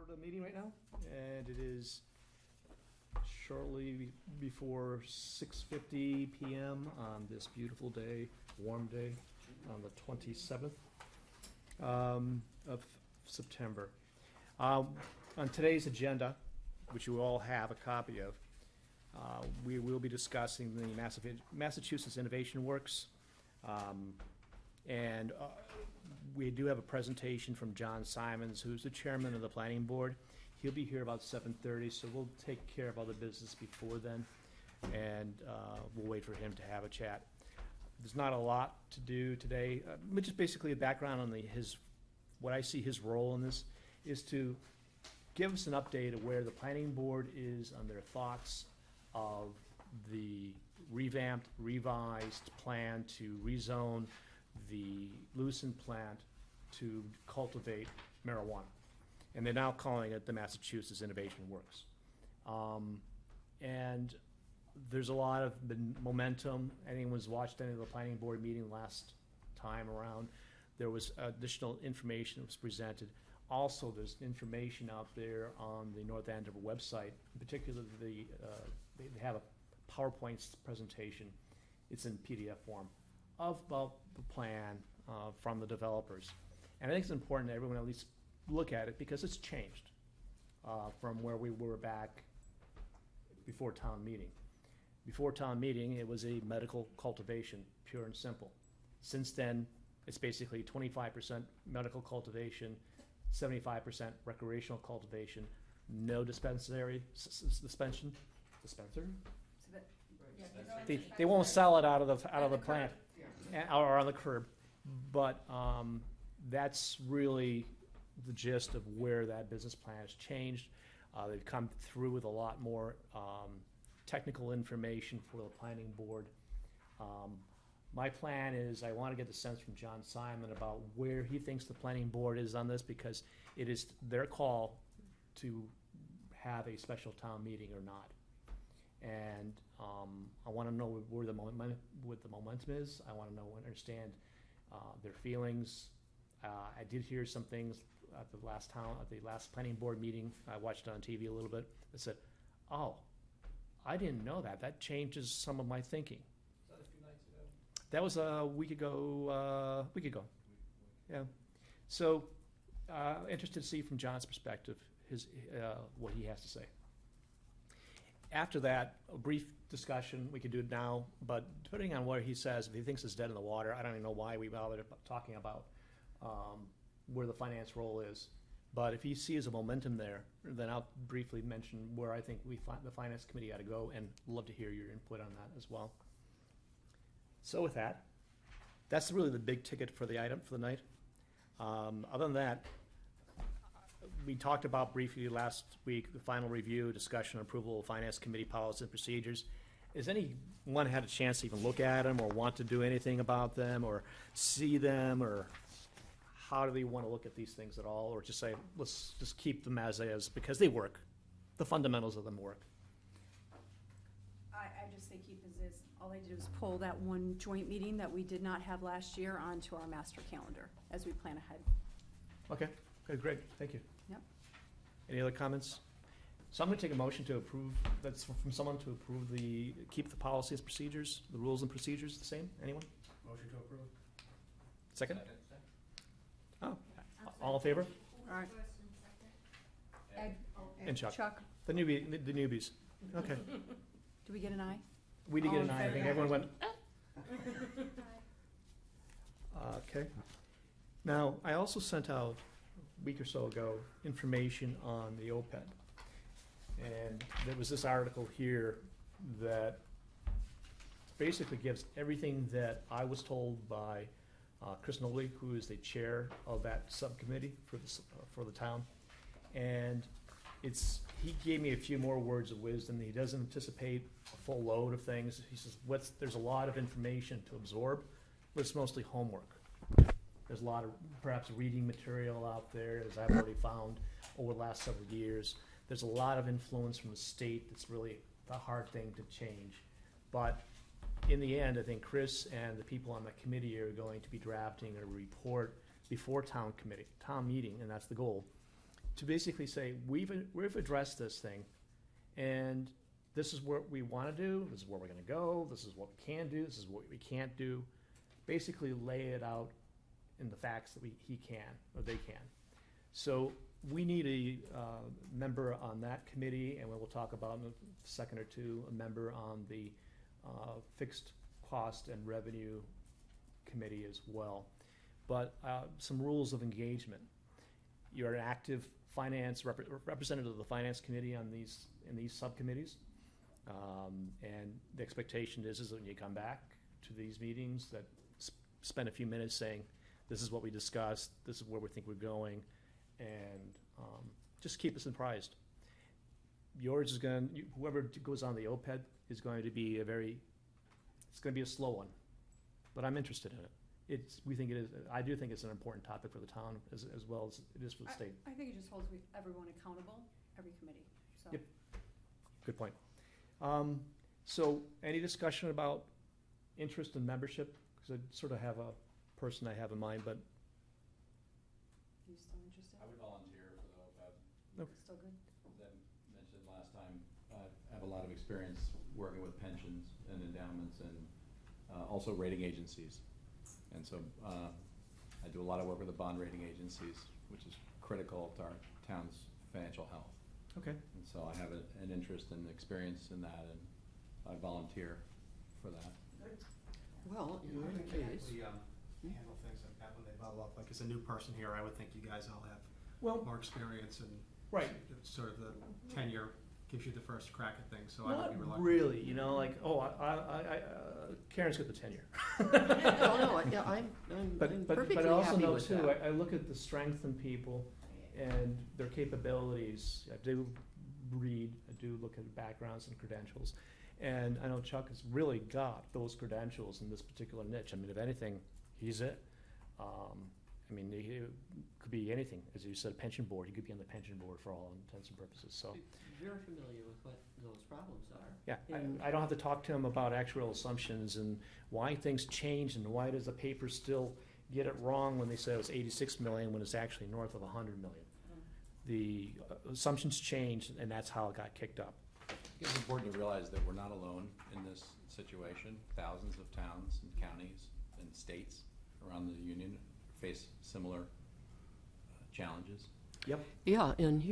For the meeting right now, and it is shortly before 6:50 p.m. on this beautiful day, warm day, on the 27th of September. On today's agenda, which you all have a copy of, we will be discussing the Massachusetts Innovation Works, and we do have a presentation from John Simons, who's the chairman of the planning board. He'll be here about 7:30, so we'll take care of all the business before then, and we'll wait for him to have a chat. There's not a lot to do today, but just basically a background on what I see his role in this is to give us an update of where the planning board is on their thoughts of the revamped, revised plan to rezone the Lewiston plant to cultivate marijuana. And they're now calling it the Massachusetts Innovation Works. And there's a lot of momentum. Anyone's watched any of the planning board meeting last time around, there was additional information that was presented. Also, there's information out there on the North Andover website. In particular, they have a PowerPoint presentation. It's in PDF form about the plan from the developers. And I think it's important that everyone at least look at it because it's changed from where we were back before town meeting. Before town meeting, it was a medical cultivation, pure and simple. Since then, it's basically 25% medical cultivation, 75% recreational cultivation, no dispensary. They won't sell it out of the plant or on the curb, but that's really the gist of where that business plan has changed. They've come through with a lot more technical information for the planning board. My plan is I want to get the sense from John Simon about where he thinks the planning board is on this, because it is their call to have a special town meeting or not. And I want to know where the momentum is. I want to understand their feelings. I did hear some things at the last planning board meeting. I watched it on TV a little bit. I said, "Oh, I didn't know that. That changes some of my thinking." Was that a few nights ago? That was a week ago. Yeah. So, interested to see from John's perspective what he has to say. After that, a brief discussion. We could do it now, but depending on what he says, if he thinks it's dead in the water, I don't even know why we bothered talking about where the finance role is. But if he sees a momentum there, then I'll briefly mention where I think the finance committee ought to go, and love to hear your input on that as well. So with that, that's really the big ticket for the item for the night. Other than that, we talked about briefly last week the final review, discussion, approval of finance committee policies and procedures. Has anyone had a chance to even look at them or want to do anything about them or see them, or how do they want to look at these things at all, or just say, let's just keep them as is because they work. The fundamentals of them work. I just say keep as is. All I did was pull that one joint meeting that we did not have last year onto our master calendar as we plan ahead. Okay, good, great, thank you. Yep. Any other comments? So I'm going to take a motion to approve, that's from someone to approve keep the policies, procedures, the rules and procedures the same. Anyone? Motion to approve. Second? Oh, all in favor? All right. Ed And Chuck. The newbies. Okay. Do we get an aye? We did get an All in aye. I think favor? everyone went. Okay. Now, I also sent out a week or so ago information on the OPED. And there was this article here that basically gives everything that I was told by Chris Nobley, who is the chair of that subcommittee for the town. And he gave me a few more words of wisdom. He doesn't anticipate a full load of things. He says, there's a lot of information to absorb, but it's mostly homework. There's a lot of perhaps reading material out there, as I've already found over the last several years. There's a lot of influence from the state that's really the hard thing to change. But in the end, I think Chris and the people on the committee are going to be drafting a report before town meeting, and that's the goal, to basically say, we've addressed this thing, and this is what we want to do, this is where we're going to go, this is what we can do, this is what we can't do. Basically lay it out in the facts that he can, or they can. So we need a member on that committee, and we'll talk about in a second or two, a member on the fixed cost and revenue committee as well. But some rules of engagement. You're an active finance representative of the finance committee in these subcommittees. And the expectation is that when you come back to these meetings, that spend a few minutes saying, this is what we discussed, this is where we think we're going, and just keep us apprised. Yours is whoever goes on the OPED is going to be it's going to be a slow one, but I'm interested in it. We think it is. I do think it's an important topic for the town as well as it is for the state. I think it just holds everyone accountable, every committee, so. Yep. Good point. So any discussion about interest in membership? Because I sort of have a person I have in mind, but. You still interested? I would volunteer for the OPEB. No. Still good? As I mentioned last time, I have a lot of experience working with pensions and endowments and also rating agencies. And so I do a lot of work with the bond rating agencies, which is critical to our town's financial health. Okay. And so I have an interest and experience in that, and I volunteer for that. Well, in How any do you case, typically handle things like that when they bubble up? Like, as a new person here, I would think you guys all have Well, more experience and right. sort of the tenure gives you the first crack at things, so I would Not be reluctant. really, like, Karen's got the tenure. I'm But perfectly I also happy know with too, that. I look at the strength in people and their capabilities. I do read, I do look at backgrounds and credentials. And I know Chuck has really got those credentials in this particular niche. I mean, if anything, he's it. I mean, he could be anything. As you said, pension board, he could be on the pension board for all intents and purposes, so. Very familiar with what those problems are. Yeah, And- I don't have to talk to him about actuarial assumptions and why things change and why does the paper still get it wrong when they say it was 86 million when it's actually north of 100 million. The assumptions changed and that's how it got kicked up. I think it's important to realize that we're not alone in this situation. Thousands of towns and counties and states around the union face similar challenges. Yep. Yeah, and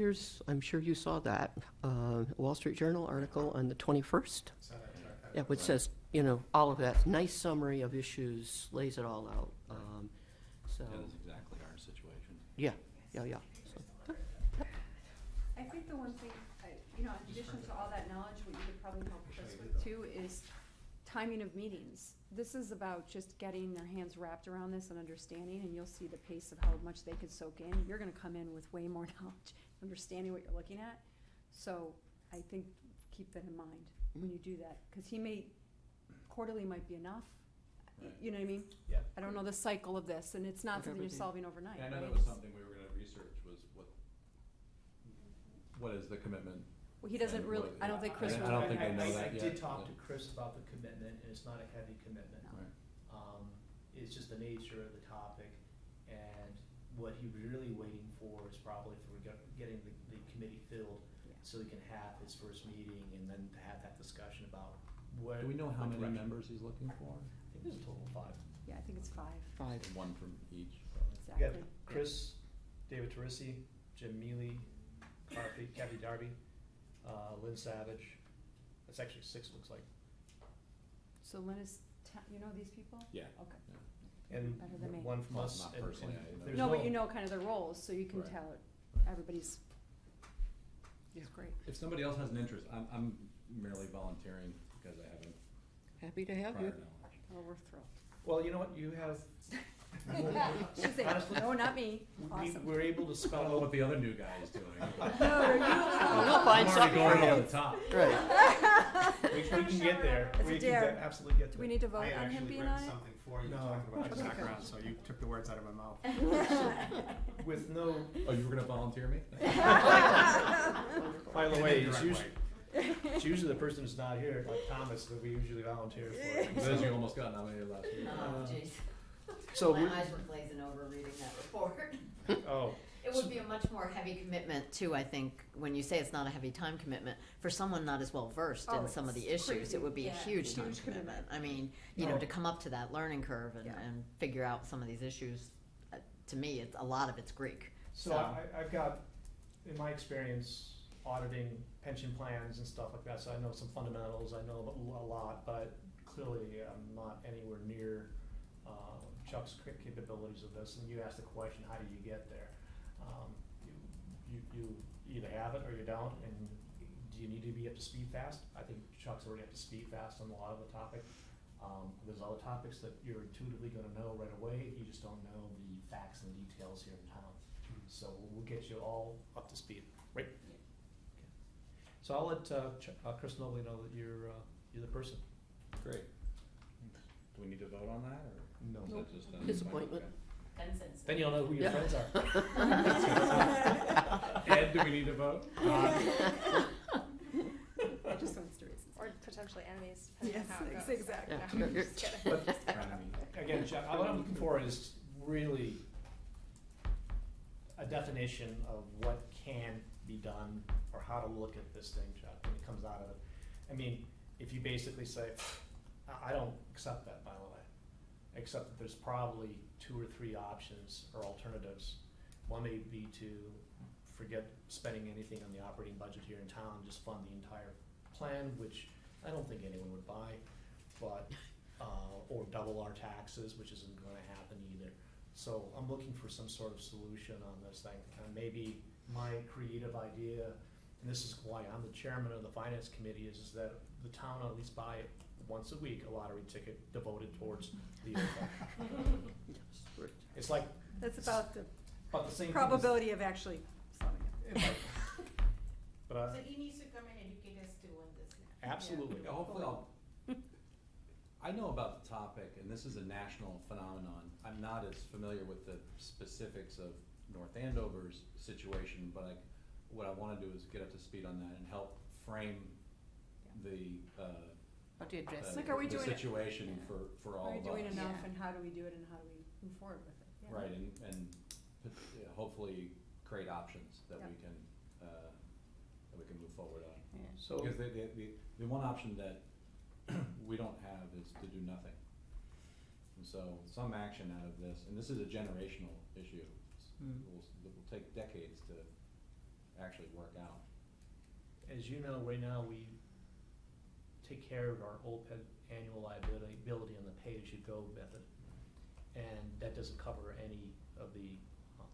I'm sure you saw that, Wall Street Journal article on the 21st. So that- Yeah, which says, all of that, nice summary of issues, lays it all out. So, That is exactly our situation. yeah. So, I think the one thing, in addition to all that knowledge, what you could probably help us with too is timing of meetings. This is about just getting their hands wrapped around this and understanding, and you'll see the pace of how much they could soak in. You're gonna come in with way more knowledge, understanding what you're looking at. So I think keep that in mind when you do that, because quarterly might be enough. Right. You know what I mean? Yeah. I don't know the cycle of this, and it's not With something you're everything. solving overnight, And I know right? that was something we were gonna research, was what is the commitment? Well, he doesn't and really, what- I don't think Chris I will. don't think they know that I yet. did talk to Chris about the commitment, and it's not a heavy commitment. No. Right. It's just the nature of the topic, and what he was really waiting for is probably for getting the committee filled, Yeah. so he can have his first meeting, and then to have that discussion about what. Do we know how what many direction. members he's looking for? I think there's a total of 5. Yeah, I think it's 5, 5. One from each. You exactly. got Chris, David Teresi, Jim Mealy, Kathy Darby, Lynn Savage. That's actually 6, looks like. So Lynn is, you know these people? Yeah. Okay. And Better than me. one from Well, us. not and- personally, and I know. there's No, but you know kind of their roles, so you can Right. tell everybody's, it's great. If somebody else has an interest, I'm merely volunteering because I have a Happy to have prior you. knowledge. Oh, we're thrilled. Well, you know what, you have. She's saying, Honestly, no, not me. we Awesome. were able to I spell don't know out. what the other new guy is doing. No, you. We'll find I'm something already for going you. on the top. Right. We can get there. It's a We can dare. absolutely get Do there. we need to vote I had on him actually being written on it? something for you, No. talking about your Okay. background, so you took the words out of my mouth. With no, Oh, you were gonna volunteer me? by the way, Direct it's usually the person who's not here, like Thomas, that we usually volunteer for. Liz, you almost got nominated last week. Oh, jeez. So, My we- eyes were glazing over reading that report. oh, It It would be a much more heavy commitment too, I think, when you say it's not a heavy time commitment, for someone not as well versed Oh, in some of the it's issues, crazy. it would be a Yeah, huge time huge commitment. commitment. I mean, No. to come up to that learning curve Yeah. and figure out some of these issues, to me, it's, a lot of it's Greek. So I've got, in my experience, auditing pension plans and stuff like that, so I know some fundamentals, I know a lot, but clearly I'm not anywhere near Chuck's capabilities of this, and you asked the question, how do you get there? You either have it or you don't, and do you need to be up to speed fast? I think Chuck's already up to speed fast on a lot of the topic. There's other topics that you're intuitively gonna know right away, you just don't know the facts and details here in town. So we'll get you all up to speed, right? Okay. So I'll let Chris Nobley know that you're the person. Great. Do we need to vote on that, or? No. is that just done? His appointment. Okay. Consensus. Then you'll know who your Yeah. friends are. Ed, do we need to vote? Just wants to raise his Or potentially enemies, depending on how it Yes, goes. exactly. Yeah. No, just kidding. But Frenemy. again, Chuck, what I'm looking for is really a definition of what can be done or how to look at this thing, Chuck, when it comes out of it. I mean, if you basically say, I don't accept that, by the way, except that there's probably 2 or 3 options or alternatives. One may be to forget spending anything on the operating budget here in town, just fund the entire plan, which I don't think anyone would buy, but, or double our taxes, which isn't gonna happen either. So I'm looking for some sort of solution on this thing, and maybe my creative idea, and this is why I'm the chairman of the finance committee, is that the town at least buy once a week a lottery ticket devoted towards the It's like, That's about the about the same thing as- probability of actually selling it. it's like- But, So he needs to come and educate us too on this now. absolutely. Hopefully I know about the topic, and this is a national phenomenon. I'm not as familiar with the specifics of North Andover's situation, but what I wanna do is get up to speed on that and help frame the, How to address It's it. like, are we the doing it- situation yeah. for all of us. Are we doing enough, Yeah. and how do we do it, and how do we move forward with it? Yeah. Right, and hopefully create options that Yeah. we can, move forward on. Yeah. So, Because the one option that we don't have is to do nothing. And so some action out of this, and this is a generational issue, it will take decades to actually work out. as you know, right now, we take care of our OPEB annual liability on the pay-as-you-go method. And that doesn't cover any of the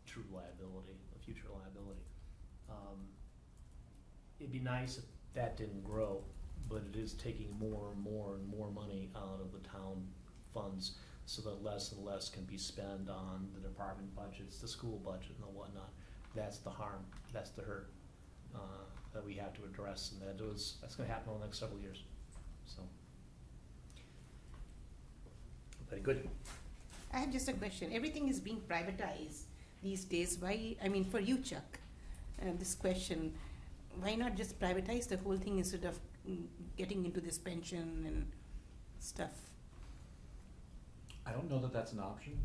true liability, the future liability. It'd be nice if that didn't grow, but it is taking more and more and more money out of the town funds so that less and less can be spent on the department budgets, the school budget and the whatnot. That's the harm, that's the hurt, that we have to address, and that's gonna happen over the next several years, so. Very good. I have just a question. Everything is being privatized these days. Why, I mean, for you, Chuck, this question, why not just privatize the whole thing instead of getting into this pension and stuff? I don't know that that's an option,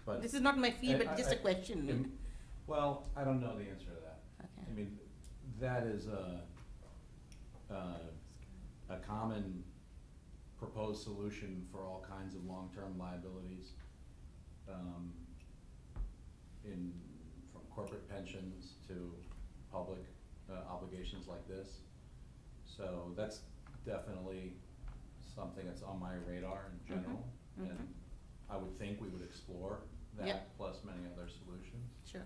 but. This is not my field, but just a question. Well, I don't know the answer to that. Okay. I mean, that is a common proposed solution for all kinds of long-term liabilities, from corporate pensions to public obligations like this. So that's definitely something that's on my radar in general, Mhm. and I would think we would explore that, Yep. plus many other solutions. Sure.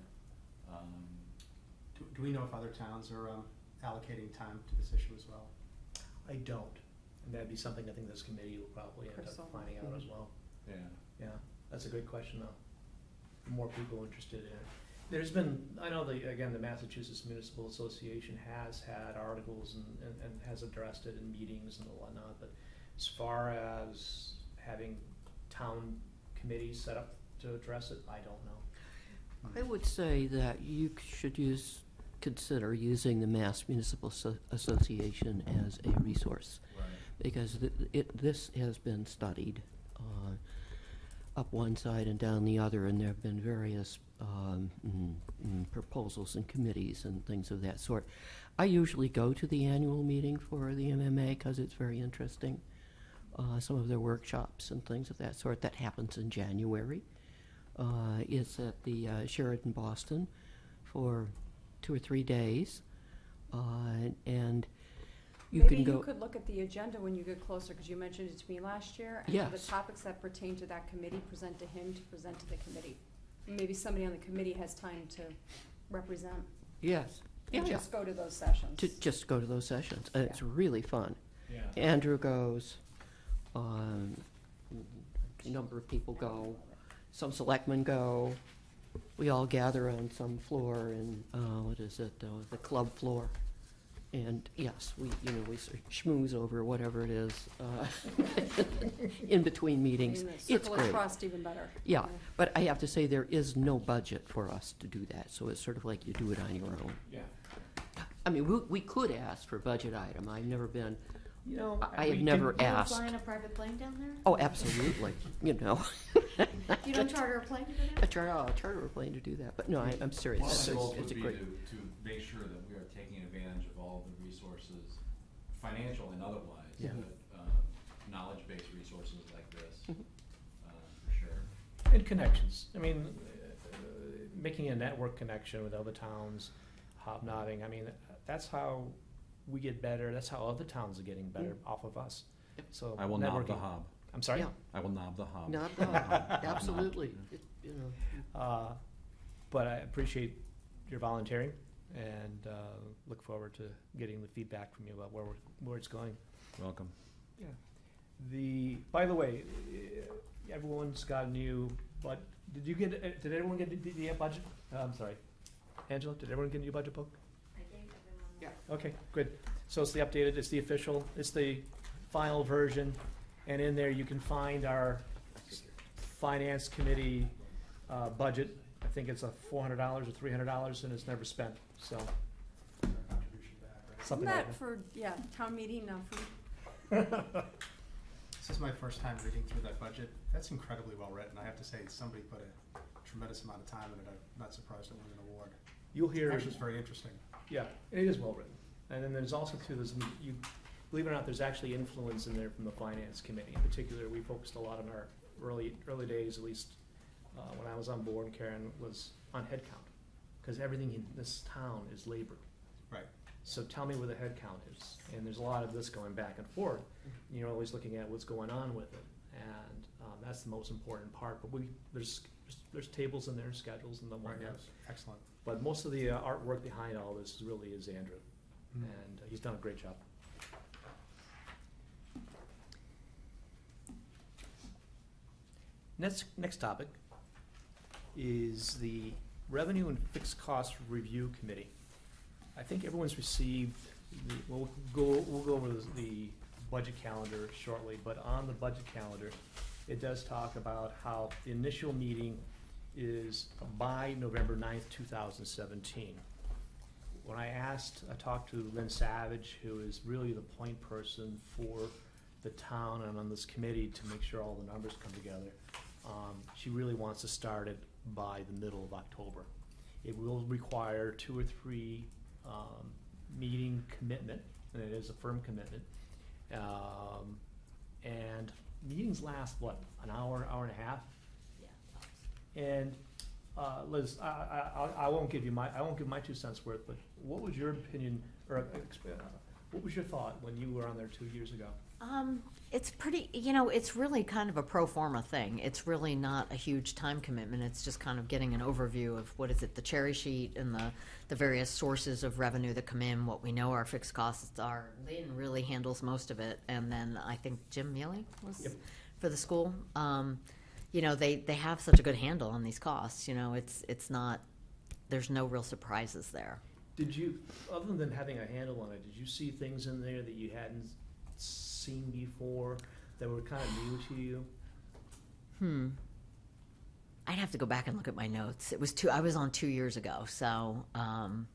Do we know if other towns are allocating time to this issue as well? I don't, and that'd be something I think this committee will probably end Crystal. up finding out as well. Yeah. Yeah, that's a good question though. More people interested in it. There's been, I know again, the Massachusetts Municipal Association has had articles and has addressed it in meetings and whatnot, but as far as having town committees set up to address it, I don't know. I would say that you should consider using the Mass Municipal Association as a resource, Right. because this has been studied. up one side and down the other, and there have been various proposals and committees and things of that sort. I usually go to the annual meeting for the MMA because it's very interesting. Some of their workshops and things of that sort. That happens in January. It's at the Sheraton Boston for 2 or 3 days, and you Maybe can go. you could look at the agenda when you get closer, because you mentioned it to me last year. And for Yes. the topics that pertain to that committee, present to him to present to the committee. Maybe somebody on the committee has time to represent. Yes. And Yeah. just go to those sessions. To just go to those sessions. And it's Yeah. really fun. Yeah. Andrew goes. A number of people go. Some selectmen go. We all gather on some floor in, the club floor. And yes, we sort of schmooze over whatever it is in between meetings. And the It's circle of great. trust even better. Yeah, but I have to say, there is no budget for us to do that, so it's sort of like you do it on your own. Yeah. I mean, we could ask for a budget item. I've never been, You know, I have we never did- You don't asked. fly in a private plane down there? Oh, absolutely, You don't charter a plane to do A that? charter a plane to do that, but no, I'm serious. One of the goals It's would a be great. to make sure that we are taking advantage of all the resources, financial and otherwise, Yeah. that, knowledge-based resources like this, Mhm. for sure. And connections. I mean, making a network connection with other towns, hobnobbing. I mean, that's how we get better. That's how other towns are getting better off of us. Yep. So I will knob the networking- hob. I'm sorry? Yeah. I will knob the hob. Not, absolutely. But I appreciate your volunteering and look forward to getting the feedback from you about where it's going. Welcome. By the way, everyone's got a new, but did everyone get the budget? I'm sorry. Angela, did everyone get a new budget book? Yeah. Okay, good. So it's the updated, it's the official, it's the final version, and in there you can find our finance committee budget. I think it's $400 or $300, and it's never spent, so. Contribution back, right? Isn't Something like that for, town meeting, food? This is my first time reading through that budget. That's incredibly well written. I have to say, somebody put a tremendous amount of time in it. I'm not surprised it won an award. You'll hear. Actually, it's very interesting. Yeah, it is well written. And then there's also too, believe it or not, there's actually influence in there from the finance committee. In particular, we focused a lot on our early days, at least when I was on board, and Karen was on headcount. Because everything in this town is labor. Right. So tell me where the headcount is. And there's a lot of this going back and forth. And you're always looking at what's going on with it. And that's the most important part. But there's tables in there, schedules and the Right, whatnot. yes. Excellent. But most of the artwork behind all this really is Andrew. Mm. And he's done a great job. Next topic is the Revenue and Fixed Cost Review Committee. I think everyone's received, we'll go over the budget calendar shortly, but on the budget calendar, it does talk about how the initial meeting is by November 9th, 2017. When I talked to Lynn Savage, who is really the point person for the town and on this committee to make sure all the numbers come together, she really wants to start it by the middle of October. It will require 2 or 3 meeting commitment, and it is a firm commitment. And meetings last, an hour, hour and a half? Yeah. And Liz, I won't give my 2 cents worth, but what was your opinion, or what was your thought when you were on there 2 years ago? It's pretty, it's really kind of a pro forma thing. It's really not a huge time commitment. It's just kind of getting an overview of the cherry sheet and the various sources of revenue that come in, what we know our fixed costs are. Lynn really handles most of it. And then I think Jim Mealy was Yep. for the school. They have such a good handle on these costs. It's not, there's no real surprises there. Did you, other than having a handle on it, did you see things in there that you hadn't seen before that were kind of new to you? I'd have to go back and look at my notes. I was on 2 years ago, so I'll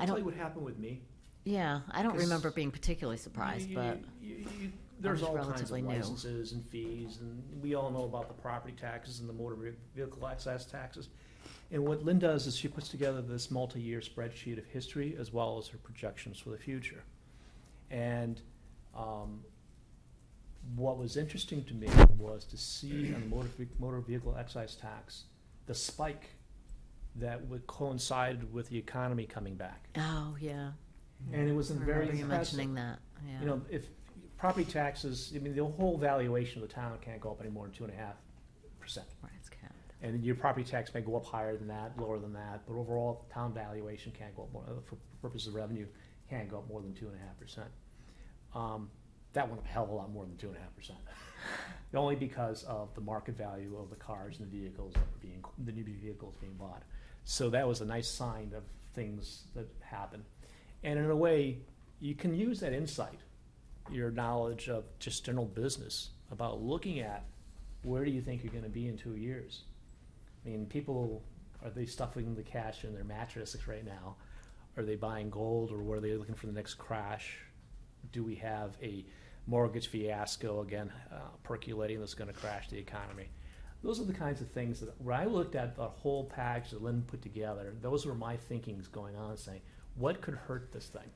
tell you what happened with me. yeah, I don't 'Cause remember being particularly surprised, but There's was all kinds of relatively new. licenses and fees, and we all know about the property taxes and the motor vehicle excise taxes. And what Lynn does is she puts together this multi-year spreadsheet of history as well as her projections for the future. And what was interesting to me was to see on the motor vehicle excise tax, the spike that would coincide with the economy coming back. Oh, yeah. And it was I very remember you impressive. mentioning that, yeah. You know, if property taxes, I mean, the whole valuation of the town can't go up any more than 2.5%. Right, it's capped. And your property tax may go up higher than that, lower than that, but overall, the town valuation can't go up more, for purposes of revenue, can't go up more than 2.5%. That went up a hell of a lot more than 2.5%. Only because of the market value of the cars and the vehicles that were being, the new vehicles being bought. So that was a nice sign of things that happen. And in a way, you can use that insight, your knowledge of just general business, about looking at where do you think you're gonna be in 2 years? I mean, people, are they stuffing the cash in their mattresses right now? Are they buying gold, or are they looking for the next crash? Do we have a mortgage fiasco again percolating that's gonna crash the economy? Those are the kinds of things that, when I looked at the whole package that Lynn put together, those were my thinkings going on, saying, what could hurt this thing?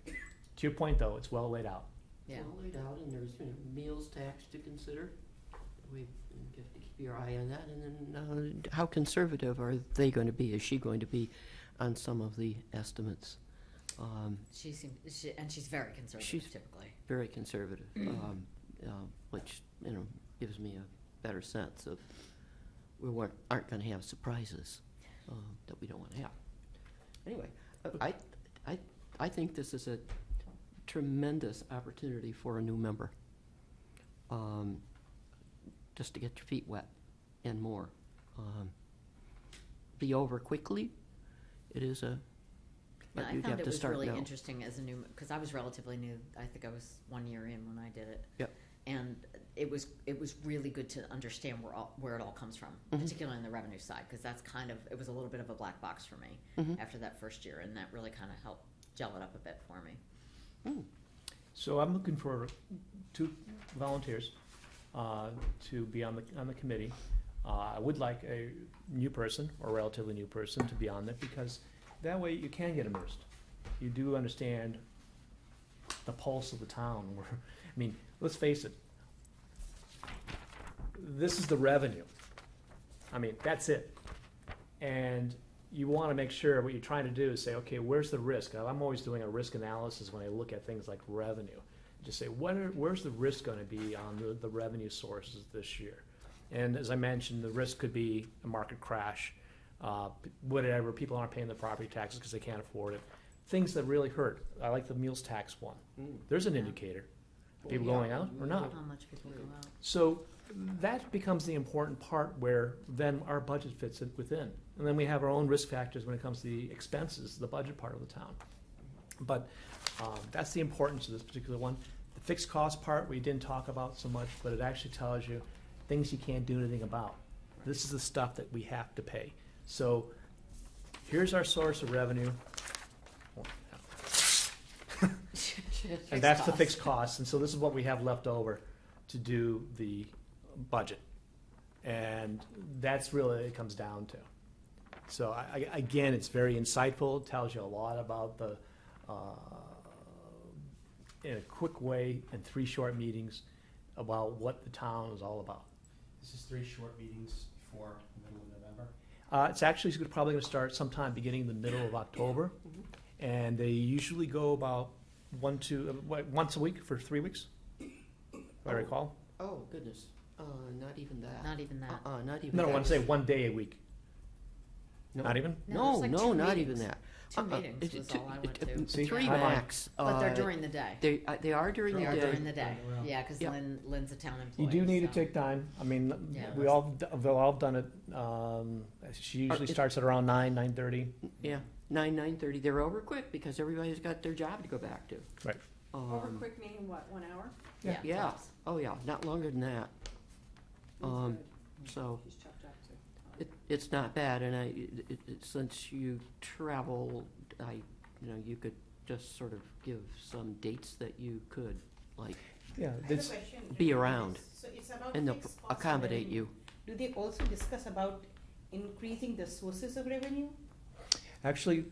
To your point, though, it's well laid out. Yeah. Well laid out, and there's, you know, meals tax to consider. We have to keep your eye on that, and then how conservative are they going to be? Is she going to be on some of the estimates? And she's very conservative She's- typically. Very conservative, which, you know, gives me a better sense of aren't going to have surprises that we don't want to have. Anyway, I think this is a tremendous opportunity for a new member, just to get your feet wet and more. Be over quickly. It is a, Yeah, but I you'd found have it to was start really now. interesting as a new, because I was relatively new. I think I was 1 year in when I did it. Yep. And it was really good to understand where it all comes from, Mhm. particularly on the revenue side, because that's kind of, it was a little bit of a black box for me Mhm. after that first year, and that really kind of helped gel it up a bit for me. So I'm looking for 2 volunteers to be on the committee. I would like a new person, or relatively new person, to be on it, because that way you can get immersed. You do understand the pulse of the town. I mean, let's face it, this is the revenue. I mean, that's it. And you want to make sure what you're trying to do is say, okay, where's the risk? I'm always doing a risk analysis when I look at things like revenue. Just say, where's the risk going to be on the revenue sources this year? And as I mentioned, the risk could be a market crash, whatever, people aren't paying the property taxes because they can't afford it. Things that really hurt. I like the meals tax one. There's an Yeah. indicator. Are people going out or not? How much people go out. So that becomes the important part where then our budget fits it within. And then we have our own risk factors when it comes to the expenses, the budget part of the town. But that's the importance of this particular one. The fixed cost part we didn't talk about so much, but it actually tells you things you can't do anything about. This is the stuff that we have to pay. So here's our source of revenue. And that's the fixed costs, and so this is what we have left over to do the budget. And that's really what it comes down to. So again, it's very insightful, it tells you a lot about the, in a quick way, in 3 short meetings, about what the town is all about. This is 3 short meetings before the middle of November. It's actually probably gonna start sometime beginning in the middle of October, and they usually go about once a week for 3 weeks, if I recall. Oh, goodness. Not even that. Not even that. Not even No, that. I want to say 1 day a week. No. Not even? No, there's like No, 2 not meetings. even that. 2 meetings was all I went to. See? 3 Bye-bye. max. But they're during the day. They are during They the are day. during the day. Well, Yeah, because Yeah. Lynn's a town employee. You do need to so- take time. I mean, Yeah. we've all done it. She usually it- starts at around 9:30. Yeah, 9:30. They're over quick because everybody's got their job to go back to. Right. Over quick meaning what, 1 hour? Yeah. Yeah. tops. Oh, yeah, not longer than that. That's So good. She's chopped up too. it's not bad, and since you travel, you could just sort of give some dates that you could like, Yeah, I have a this, question be related to around, this. So it's about and they'll fixed cost of accommodate revenue. you. Do they also discuss about increasing the sources of revenue? actually,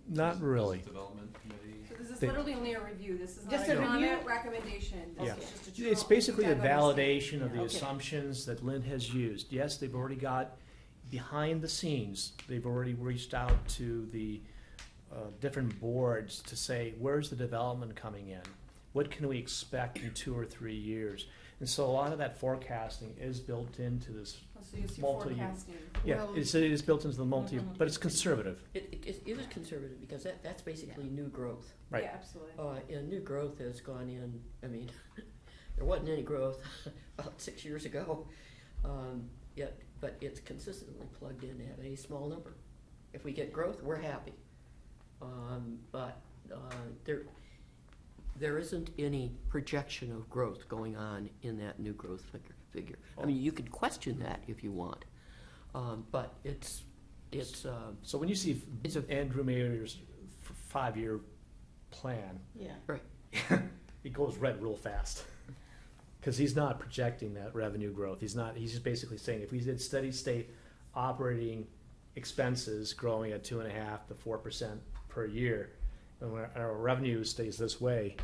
not really. Development committee. So this is They- literally only a review, this is not Just a a review? comment, recommendation, Yeah. this is just a true. It's basically a deep dive understanding. validation of the Okay. assumptions that Lynn has used. Yes, they've already got, behind the scenes, they've already reached out to the different boards to say, where's the development coming in? What can we expect in 2 or 3 years? And so a lot of that forecasting is built into this. Oh, so you see multi-year. forecasting. Yeah, Well- it is built into the multi, Mhm. but it's conservative, It is conservative, because that's basically new growth. right? Yeah, absolutely. And new growth has gone in, I mean, there wasn't any growth about 6 years ago, yet, but it's consistently plugged in at a small number. If we get growth, we're happy. But there isn't any projection of growth going on in that new growth figure. I mean, you could question that if you want, but it's So when you see It's a- Andrew Mayer's 5-year plan, Yeah. right. it goes red real fast. Because he's not projecting that revenue growth. He's just basically saying if we did steady state operating expenses growing at 2.5% to 4% per year, and when our revenue stays this way,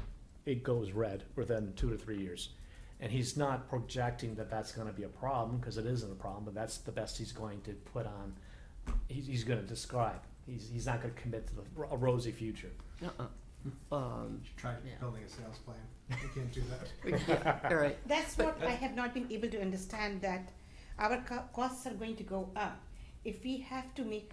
it goes red within 2 to 3 years. And he's not projecting that that's gonna be a problem, because it isn't a problem, but that's the best he's going to put on, he's gonna describe. He's not gonna commit to a rosy future. Uh-uh. You should try Yeah. building a sales plan. You can't do that. Yeah, all right. That's what I have not been able to understand, that our costs are going to go up. If we have to make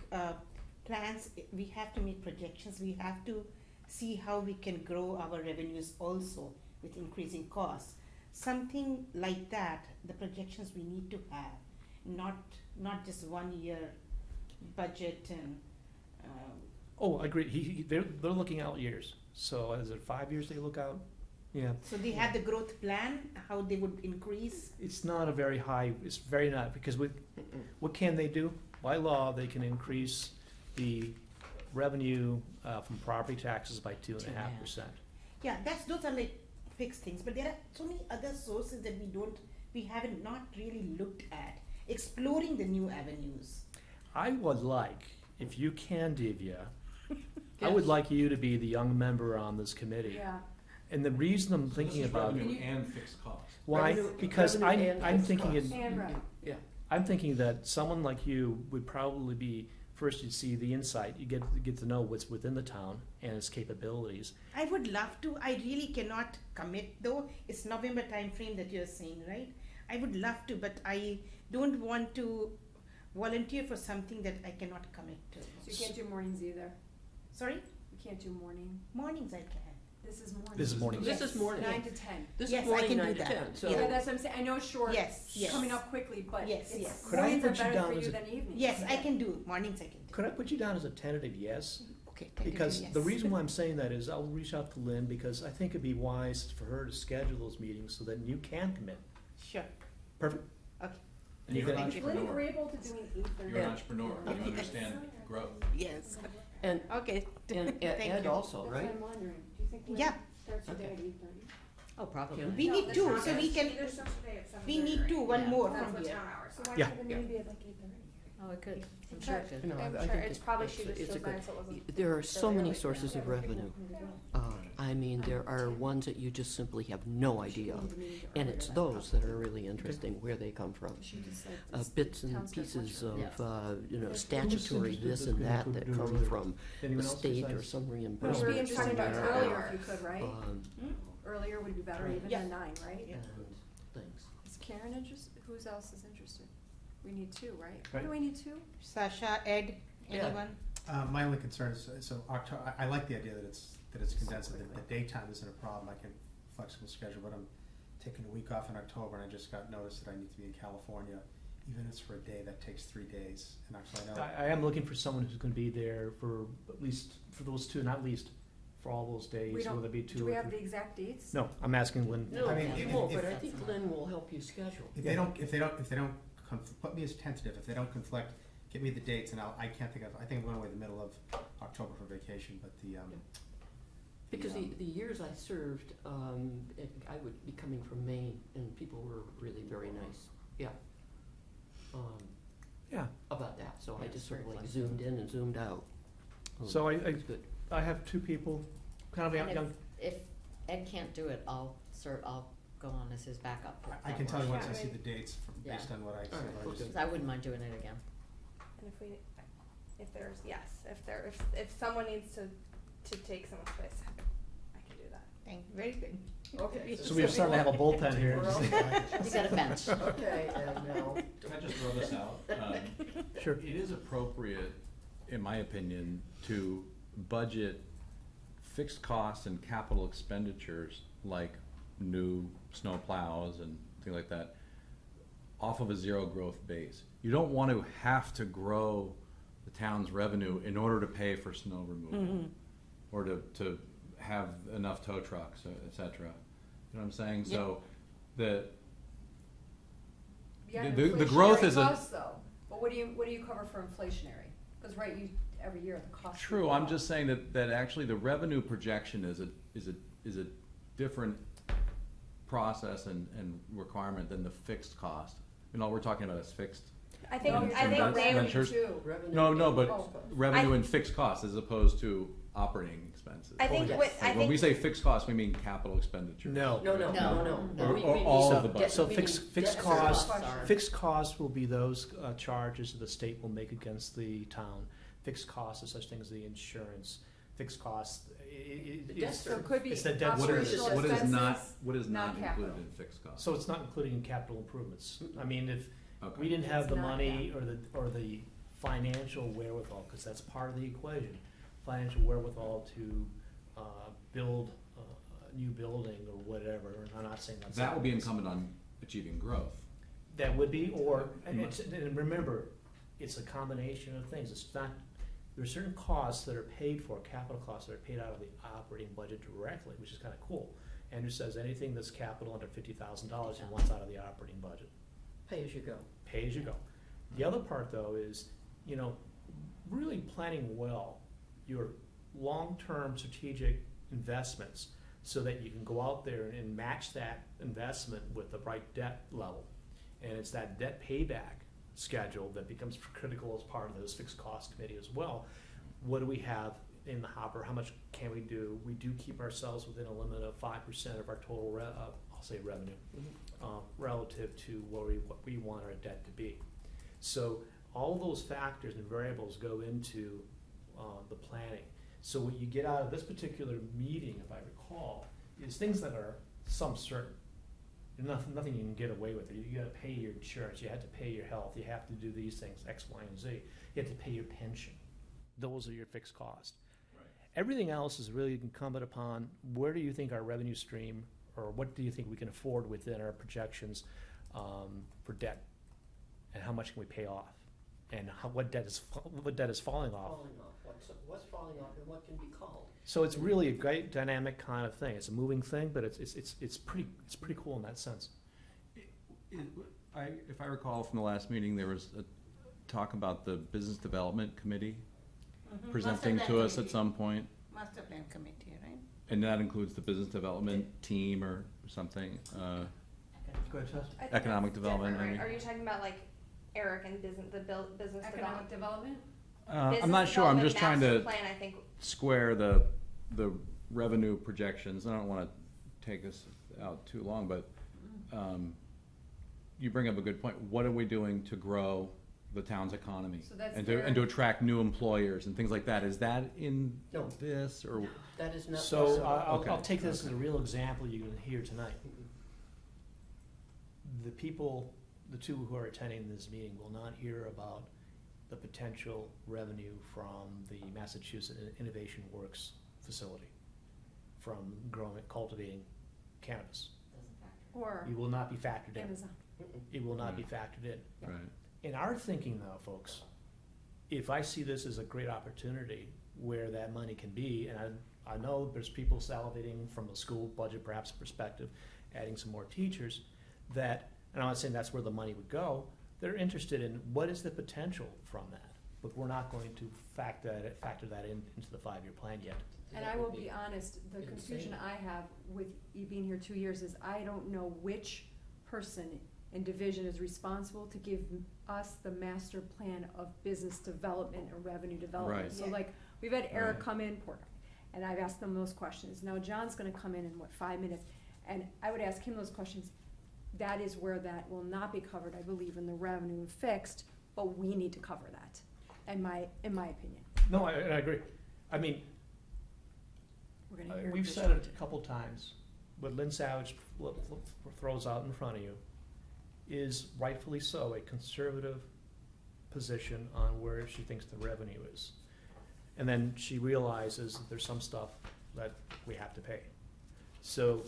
plans, we have to make projections, we have to see how we can grow our revenues also with increasing costs. Something like that, the projections we need to have, not just 1 year budget and, Oh, I agree. They're looking out years. So is it 5 years they look out? Yeah. so they have the growth plan, how they would increase. It's not a very high, it's very not, because what can they do? By law, they can increase the revenue from property taxes by 2.5%. Yeah, those are like fixed things, but there are so many other sources that we haven't not really looked at, exploring the new avenues. I would like, if you can, Divya, I would Yes. like you to be the young member on this committee. Yeah, And the reason I'm thinking about Revenue it, and fixed costs. why? Revenue- Because revenue and I'm fixed thinking costs. it, and right. Yeah. I'm thinking that someone like you would probably be, first you'd see the insight, you get to know what's within the town and its capabilities. I would love to, I really cannot commit though, it's November timeframe that you're saying, right? I would love to, but I don't want to volunteer for something that I cannot commit to. So you can't do mornings either, Sorry? you can't do morning, Mornings I can. this is morning. This is morning. This is morning. 9 to 10. This Yes, is I morning can do 9 to that. 10, so. Yeah, that's what I'm saying, I know it's short, Yes, yes. coming up quickly, but Yes, it's, yes. Could I mornings are put you better down for as you a- than evenings. Yes, I can do, mornings I can do. Could I put you down as a tentative yes? Okay, Because tentative, the yes. reason why I'm saying that is I'll reach out to Lynn, because I think it'd be wise for her to schedule those meetings so that you can commit. Sure, Perfect? okay. And you You're can- an Lynn entrepreneur. agreeable to doing 8:30. You're an entrepreneur. You understand growth. Yes, And, okay. and Thank Ed you. also, That's right? what I'm wondering, do you think Lynn Yeah. starts her day Okay. at 8:30? Oh, probably. We need two, so we can, Either starts today at 7:30 we need two, or one eight. more That's from what here. town hours. So why Yeah. can't the meeting be at like 8:30? Oh, it could. I'm sure it could. No, I'm I sure think it's probably she it's just a feels good- nice it wasn't. There are so very many early. sources of revenue. I mean, there are ones that you just simply have no idea of, and it's those that are really interesting, where they come from. Bits and pieces of, statutory this and that that come from the Anyone else state or besides- some It would be reimbursement interesting to somewhere. earlier if you could, right? um, Earlier would be better even Yeah. than 9, right? Yeah. And things. Is Karen interested? Who's else is interested? We need 2, right? Right. Do we need 2? Sasha, Ed, Yeah. anyone? My only concern is, so October, I like the idea that it's condensed, that the daytime isn't a problem, I can flexible schedule, but I'm taking a week off in October, and I just got notice that I need to be in California, even if it's for a day, that takes 3 days, and actually I know. I am looking for someone who's gonna be there for at least, for those 2, not least, for all those days, We don't, whether it be 2 do or we have 3. the exact dates? No, I'm asking Lynn. No, I mean, you if- won't, if- but I think Lynn will help you schedule. If they don't put me as tentative, if they don't conflict, give me the dates, and I think I'm going away the middle of October for vacation, but Because the years I served, I would be coming from Maine, and people were really very nice. Yeah. Yeah. About that, so I Yeah, just sort of very like flexible. zoomed in and zoomed out. So It's good. I have two people, kind of And young. if Ed can't do it, I'll go on as his backup. if I that can tell you works. once I Yeah. see the dates Yeah. based on what I see. All right, I well, just- good. 'Cause I wouldn't mind doing it again. And if someone needs to take someone's place, I can do that. Thank, very good. Okay. So we're starting to have a bullpen here. You got a bench. Okay, and now. Can I just throw this out? Sure. It is appropriate, in my opinion, to budget fixed costs and capital expenditures like new snow plows and things like that off of a zero growth base. You don't want to have to grow the town's revenue in order to pay for snow removal or to have enough tow trucks, et cetera. You know what I'm saying? So the the growth is a though, but what do you cover for inflationary? Because every year the cost. true. I'm just saying that actually the revenue projection is a different process and requirement than the fixed cost. And all we're talking about is fixed. I think No, I you're think talking they about would. Ventures? Revenue. No, but Oh. revenue and fixed costs as opposed to operating expenses. I think yes. what Like I when we think say fixed costs, we mean catal expenditure. No. No. Or- We or need all some of the debt- budget. So we fixed need fixed debt costs, service. Sorry. fixed costs will be those charges that the state will make against the town. Fixed costs are such things as the insurance. Fixed costs, The debt it's, So it could be It's the debt What is, operational what is expenses. not, what is not non-capital. included in fixed costs? so it's not including in capital improvements. I mean, if Okay. we didn't have It's the not money or the financial wherewithal, because that's part of the equation, financial wherewithal to build a new building or whatever, and I'm not saying that's. That will be incumbent on achieving growth. That would be, or, and remember, it's a combination of things. It's not, there are certain costs that are paid for, capital costs that are paid out of the operating budget directly, which is kind of cool. Andrew says anything that's capital under $50,000, he wants out of the operating budget. Pay as you go. Pay as you go. The other part, though, is, really planning well your long-term strategic investments so that you can go out there and match that investment with the right debt level. And it's that debt payback schedule that becomes critical as part of this fixed cost committee as well. What do we have in the hopper? How much can we do? We do keep ourselves within a limit of 5% of our total, I'll say revenue, relative to what we want our debt to be. So all those factors and variables go into the planning. So what you get out of this particular meeting, if I recall, is things that are some certain. Nothing you can get away with. You gotta pay your insurance, you have to pay your health, you have to do these things, X, Y, and Z. You have to pay your pension. Those are your fixed costs. Right. Everything else is really incumbent upon where do you think our revenue stream, or what do you think we can afford within our projections for debt? And how much can we pay off? And what debt is falling off? Falling off. What's falling off and what can be called? So it's really a great dynamic kind of thing. It's a moving thing, but it's pretty cool in that sense. If I recall from the last meeting, there was a talk about the Business Development Committee presenting Master to plan us at committee. some point, Master plan committee, right? and that includes the Business Development team or something, Go ahead, Tess. I think economic that's development, different, maybe. right? Are you talking about like Eric and business Economic development? I'm not sure, I'm just trying to Plan, I think. square the revenue projections. I don't wanna take this out too long, but, you bring up a good point. What are we doing to grow the town's economy? So that's And their- to attract new employers and things like that? Is that in No. this, or? That is not. So possible. I'll Okay. take this as a real example you can hear tonight. The people, the two who are attending this meeting will not hear about the potential revenue from the Massachusetts Innovation Works facility, from cultivating cannabis. Or It will not be factored in. Amazon? It will not be factored in. Right. In our thinking though, folks, if I see this as a great opportunity where that money can be, and I know there's people salivating from a school budget perhaps perspective, adding some more teachers, that, and I'm not saying that's where the money would go, they're interested in what is the potential from that. but we're not going to factor that into the 5-year plan yet. And I will be honest, the confusion I have with you being here 2 years is I don't know which person in division is responsible to give us the master plan of business development and revenue development. Right. So Yeah. like, we've had Eric Right. come in, and I've asked them those questions. Now John's gonna come in 5 minutes? And I would ask him those questions. That is where that will not be covered, I believe, in the revenue and fixed, but we need to cover that, in my opinion. No, I agree. I mean, We're gonna hear we've this said it out. a couple times, what Lynn Savage throws out in front of you is rightfully so a conservative position on where she thinks the revenue is. And then she realizes that there's some stuff that we have to pay. So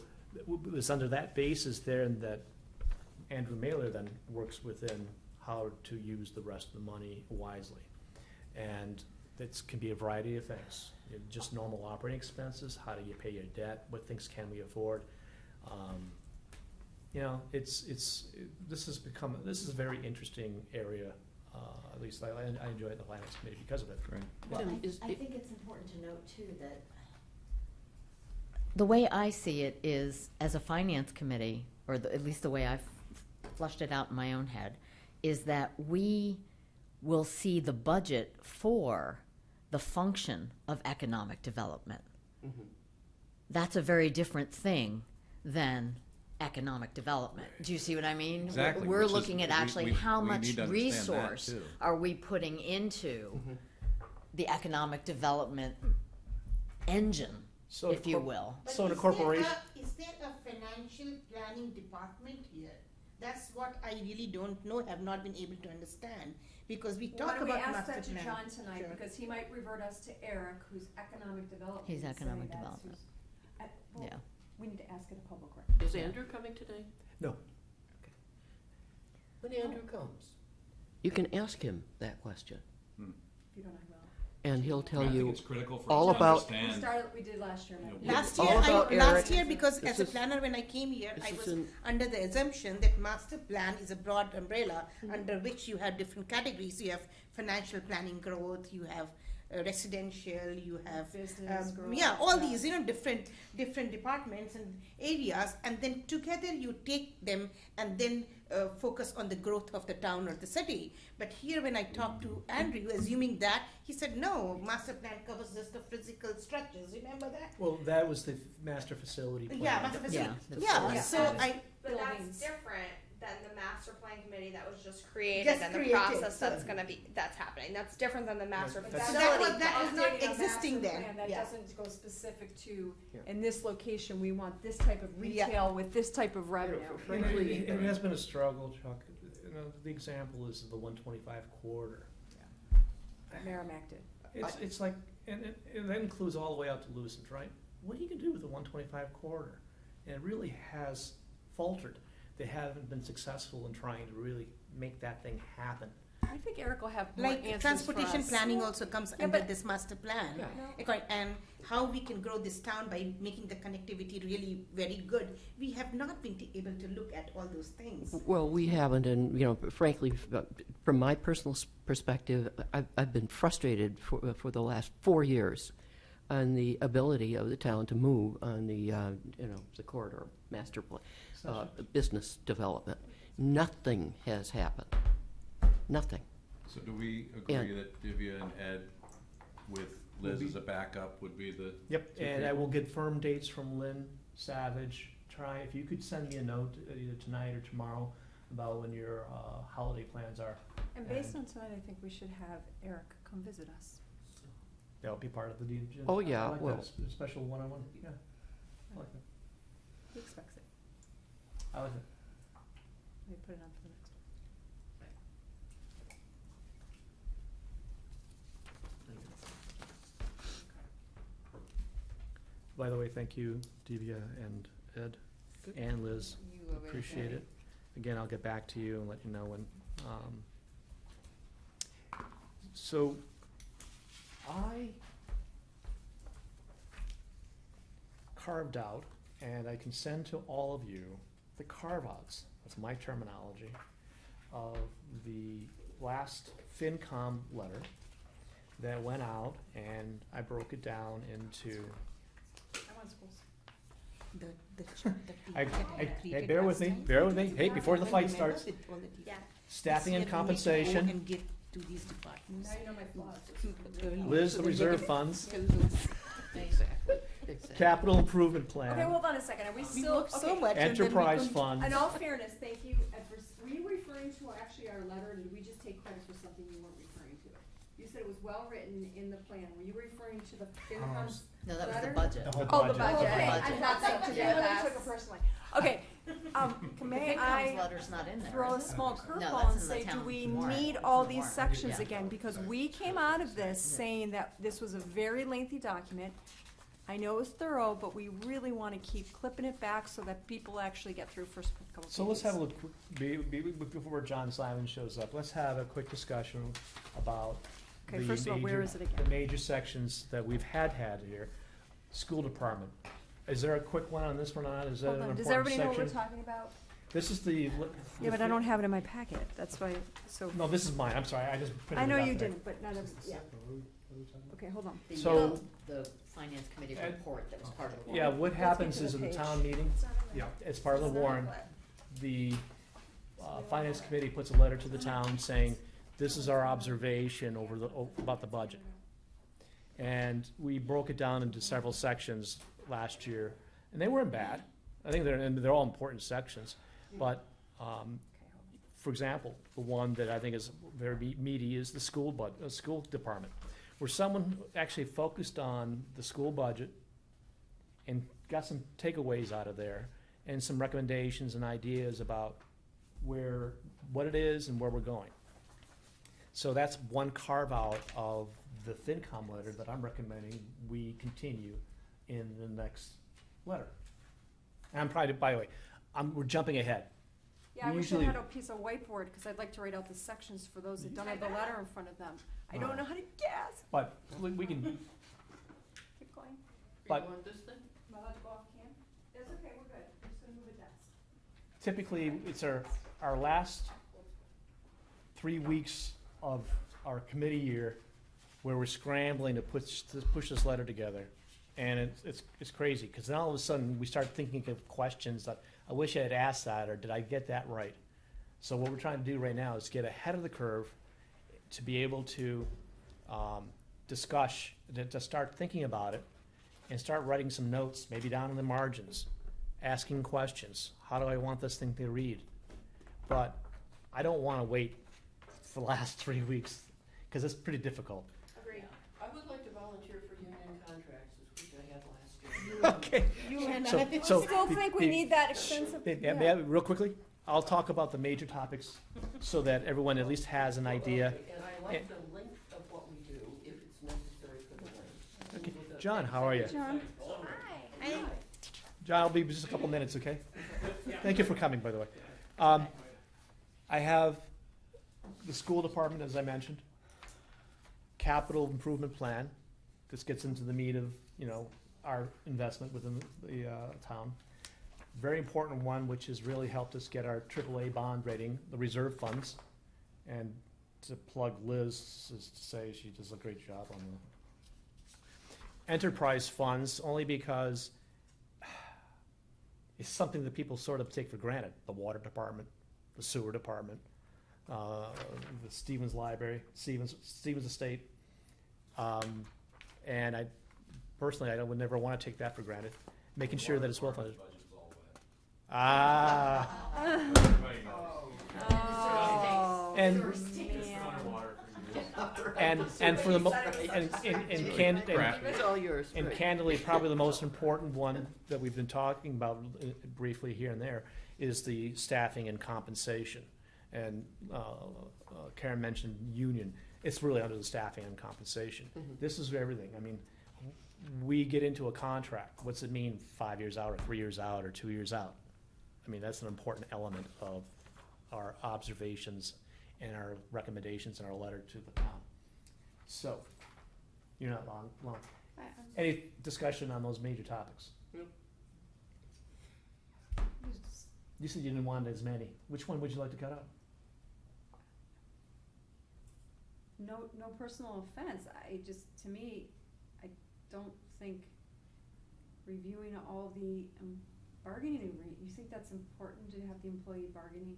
it's under that basis there that Andrew Mailer then works within how to use the rest of the money wisely. And that can be a variety of things. Just normal operating expenses, how do you pay your debt, what things can we afford? This is a very interesting area, at least I enjoy the finance committee because of it. Right. Well, And is I it- think it's important to note too that the way I see it is, as a finance committee, or at least the way I've flushed it out in my own head, is that we will see the budget for the function of economic development. Mhm. That's a very different thing than economic development. Do you see what I mean? Exactly, We're which is- looking at actually we how need much to understand that, resource too. are we putting into Mhm. the economic development engine, So if you corp- will. But So the is corporation- Is there a financial planning department here? That's what I really don't know, have not been able to understand, because we Why talk don't we about ask master that to plan. John tonight, Sure. because he might revert us to Eric, who's economic development. He's and say economic that's development. well, Yeah. We need to ask it a public record. Is Andrew coming today? No. When Andrew comes. You can ask him that question, If you don't, I will. and he'll tell I think you it's critical for all us to about- We did last year. and I- You know, Last all year, about last Eric. year, because This as a is- planner, when I came here, this I is was in- under the assumption that master plan is a broad umbrella Mm-hmm. under which you have different categories. You have financial planning growth, you have residential, you have Business growth, yeah, all yeah. these different departments and areas, and then together you take them and then focus on the growth of the town or the city. But here, when I talked to Andrew, assuming that, he said no, master plan covers just the physical structures. Remember that? Well, that was the master facility plan. Yeah, master facility. Yeah, Yeah, Yeah. so Yeah. But that's Buildings. different than the master plan committee that was just created Just and the created, process so- that's happening. That's different than the master But facility. that's- that was not Updating a master existing then. plan That Yeah. doesn't go specific to, Yeah. in this location, we want this type of Yeah. retail with this type of revenue. Frankly, it has been a struggle, Chuck. The example is the 125 corridor. Merrimack did. It's like, and that includes all the way out to Lucent, right? What are you gonna do with the 125 corridor? And it really has faltered. They haven't been successful in trying to really make that thing happen. I think Eric will have more answers Like for transportation us. planning also comes Yeah, under but- this master plan. Yeah. And how we can grow this town by making the connectivity really very good. We have not been able to look at all those things. Well, we haven't, and, frankly, from my personal perspective, I've been frustrated for the last 4 years on the ability of the town to move on the corridor master plan, business development. Nothing has happened. Nothing. So do we agree And- that Divya and Ed with Liz as a backup would be the? Yep, two and I people? will get firm dates from Lynn Savage. If you could send me a note either tonight or tomorrow about when your holiday plans are. And based on tonight, I think we should have Eric come visit us. That'll be part of the deal. Oh, yeah, I like well- that, a special one-on-one, yeah. I like that. He expects it. I like that. We put it on for the next one. By the way, thank you, Divya and Ed and Liz. Appreciate it. Again, I'll get back to you and let you know when. So, I carved out, and I can send to all of you the carve-outs, that's my terminology, of the last FinCom letter that went out, and I broke it down into, I want schools. The chart that we I, had hey, created bear with last me, time. bear with me, hey, before the fight Remember starts, with all the Yeah. staffing and This year we need to go compensation, and get to these departments. Now you know my flaws. Liz, the reserve funds, Exactly, exactly. capital improvement Okay, plan, hold on a second, are we We still, worked so okay. much and then we enterprise couldn't- funds. In all fairness, thank you, were you referring to actually our letter, or did we just take credit for something you weren't referring to? You said it was well-written in the plan, were you referring to the FinCom's No, that was the letter? budget. The whole Oh, the budget. budget, The okay, I budget. thought so, To do I with took us. it personally. Okay, The may FinCom's I letter's not in there, throw a is it? small No, curveball that's and in the say, do town we warrant. need It's all in the these warrant. sections Yeah. again? Because we came out of this saying that this was a very lengthy document. I know it's thorough, but we really wanna keep clipping it back so that people actually get through first couple pages. So let's have a look, before John Simon shows up, let's have a quick discussion about Okay, the first of all, where major- is it again? The major sections that we've had here. School department. Is there a quick one on this one on? Is that Hold an on, important does everybody know what we're section? talking about? This is the. Yeah, but I don't have it in my packet, that's why, so, No, this is mine, I'm sorry, I just printed I it know out you there. didn't, but none of, yeah, okay, hold on. The, So- the finance committee Ed- report that was part of the warrant. Yeah, what Let's get happens to is the in the page. town meeting, It's not in there. Yeah. as part of the It's not in warrant, what? the finance committee puts a letter to the town saying, this is our observation about the budget. And we broke it down into several sections last year, and they weren't bad. I think they're all important sections, but, for example, the one that I think is very meaty is the school department, where someone actually focused on the school budget and got some takeaways out of there, and some recommendations and ideas about what it is and where we're going. So that's one carve-out of the FinCom letter that I'm recommending we continue in the next letter. And I'm probably, by the way, we're jumping ahead. Yeah, I We wish I usually- had a piece of whiteword, cause I'd like to write out the sections for those that don't have the letter in front of them. I don't know how to guess. But we can, Keep going. but want this thing? Am I allowed to go off cam? That's okay, we're good. I'm just gonna move a desk. typically, it's our last 3 weeks of our committee year where we're scrambling to push this letter together. And it's crazy, because then all of a sudden, we start thinking of questions that, I wish I had asked that, or did I get that right? So what we're trying to do right now is get ahead of the curve to be able to discuss, to start thinking about it, and start writing some notes, maybe down in the margins, asking questions. How do I want this thing to read? But I don't want to wait for the last 3 weeks, because it's pretty difficult. Agreed. I would like to volunteer for union contracts, which I had last year. Okay. So Still think we need that extensive, May I, real quickly, I'll talk about the major topics so that everyone at least has an idea. And I like the length of what we do, if it's necessary for the length. Okay, John, how are you? John. Hi. John, I'll be just a couple minutes, okay? Thank you for coming, by the way. I have the school department, as I mentioned, capital improvement plan. This gets into the meat of, our investment within the town. Very important one, which has really helped us get our AAA bond rating, the reserve funds. And to plug Liz, is to say she does a great job on the enterprise funds, only because it's something that people sort of take for granted. The water department, the sewer department, the Stevens Library, Stevens Estate. And I would never want to take that for granted, making sure that it's well funded. Ah. Oh. And man. and for the It's all yours. and candidly, probably the most important one that we've been talking about briefly here and there is the staffing and compensation. And Karen mentioned union. It's really under the staffing and compensation. This is everything. I mean, we get into a contract. What's it mean 5 years out or 3 years out or 2 years out? I mean, that's an important element of our observations and our recommendations in our letter to the town. So, you're not long. Any discussion on those major topics? You said you didn't want as many. Which one would you like to cut out? no personal offense, to me, I don't think reviewing all the bargaining agreement, you think that's important to have the employee bargaining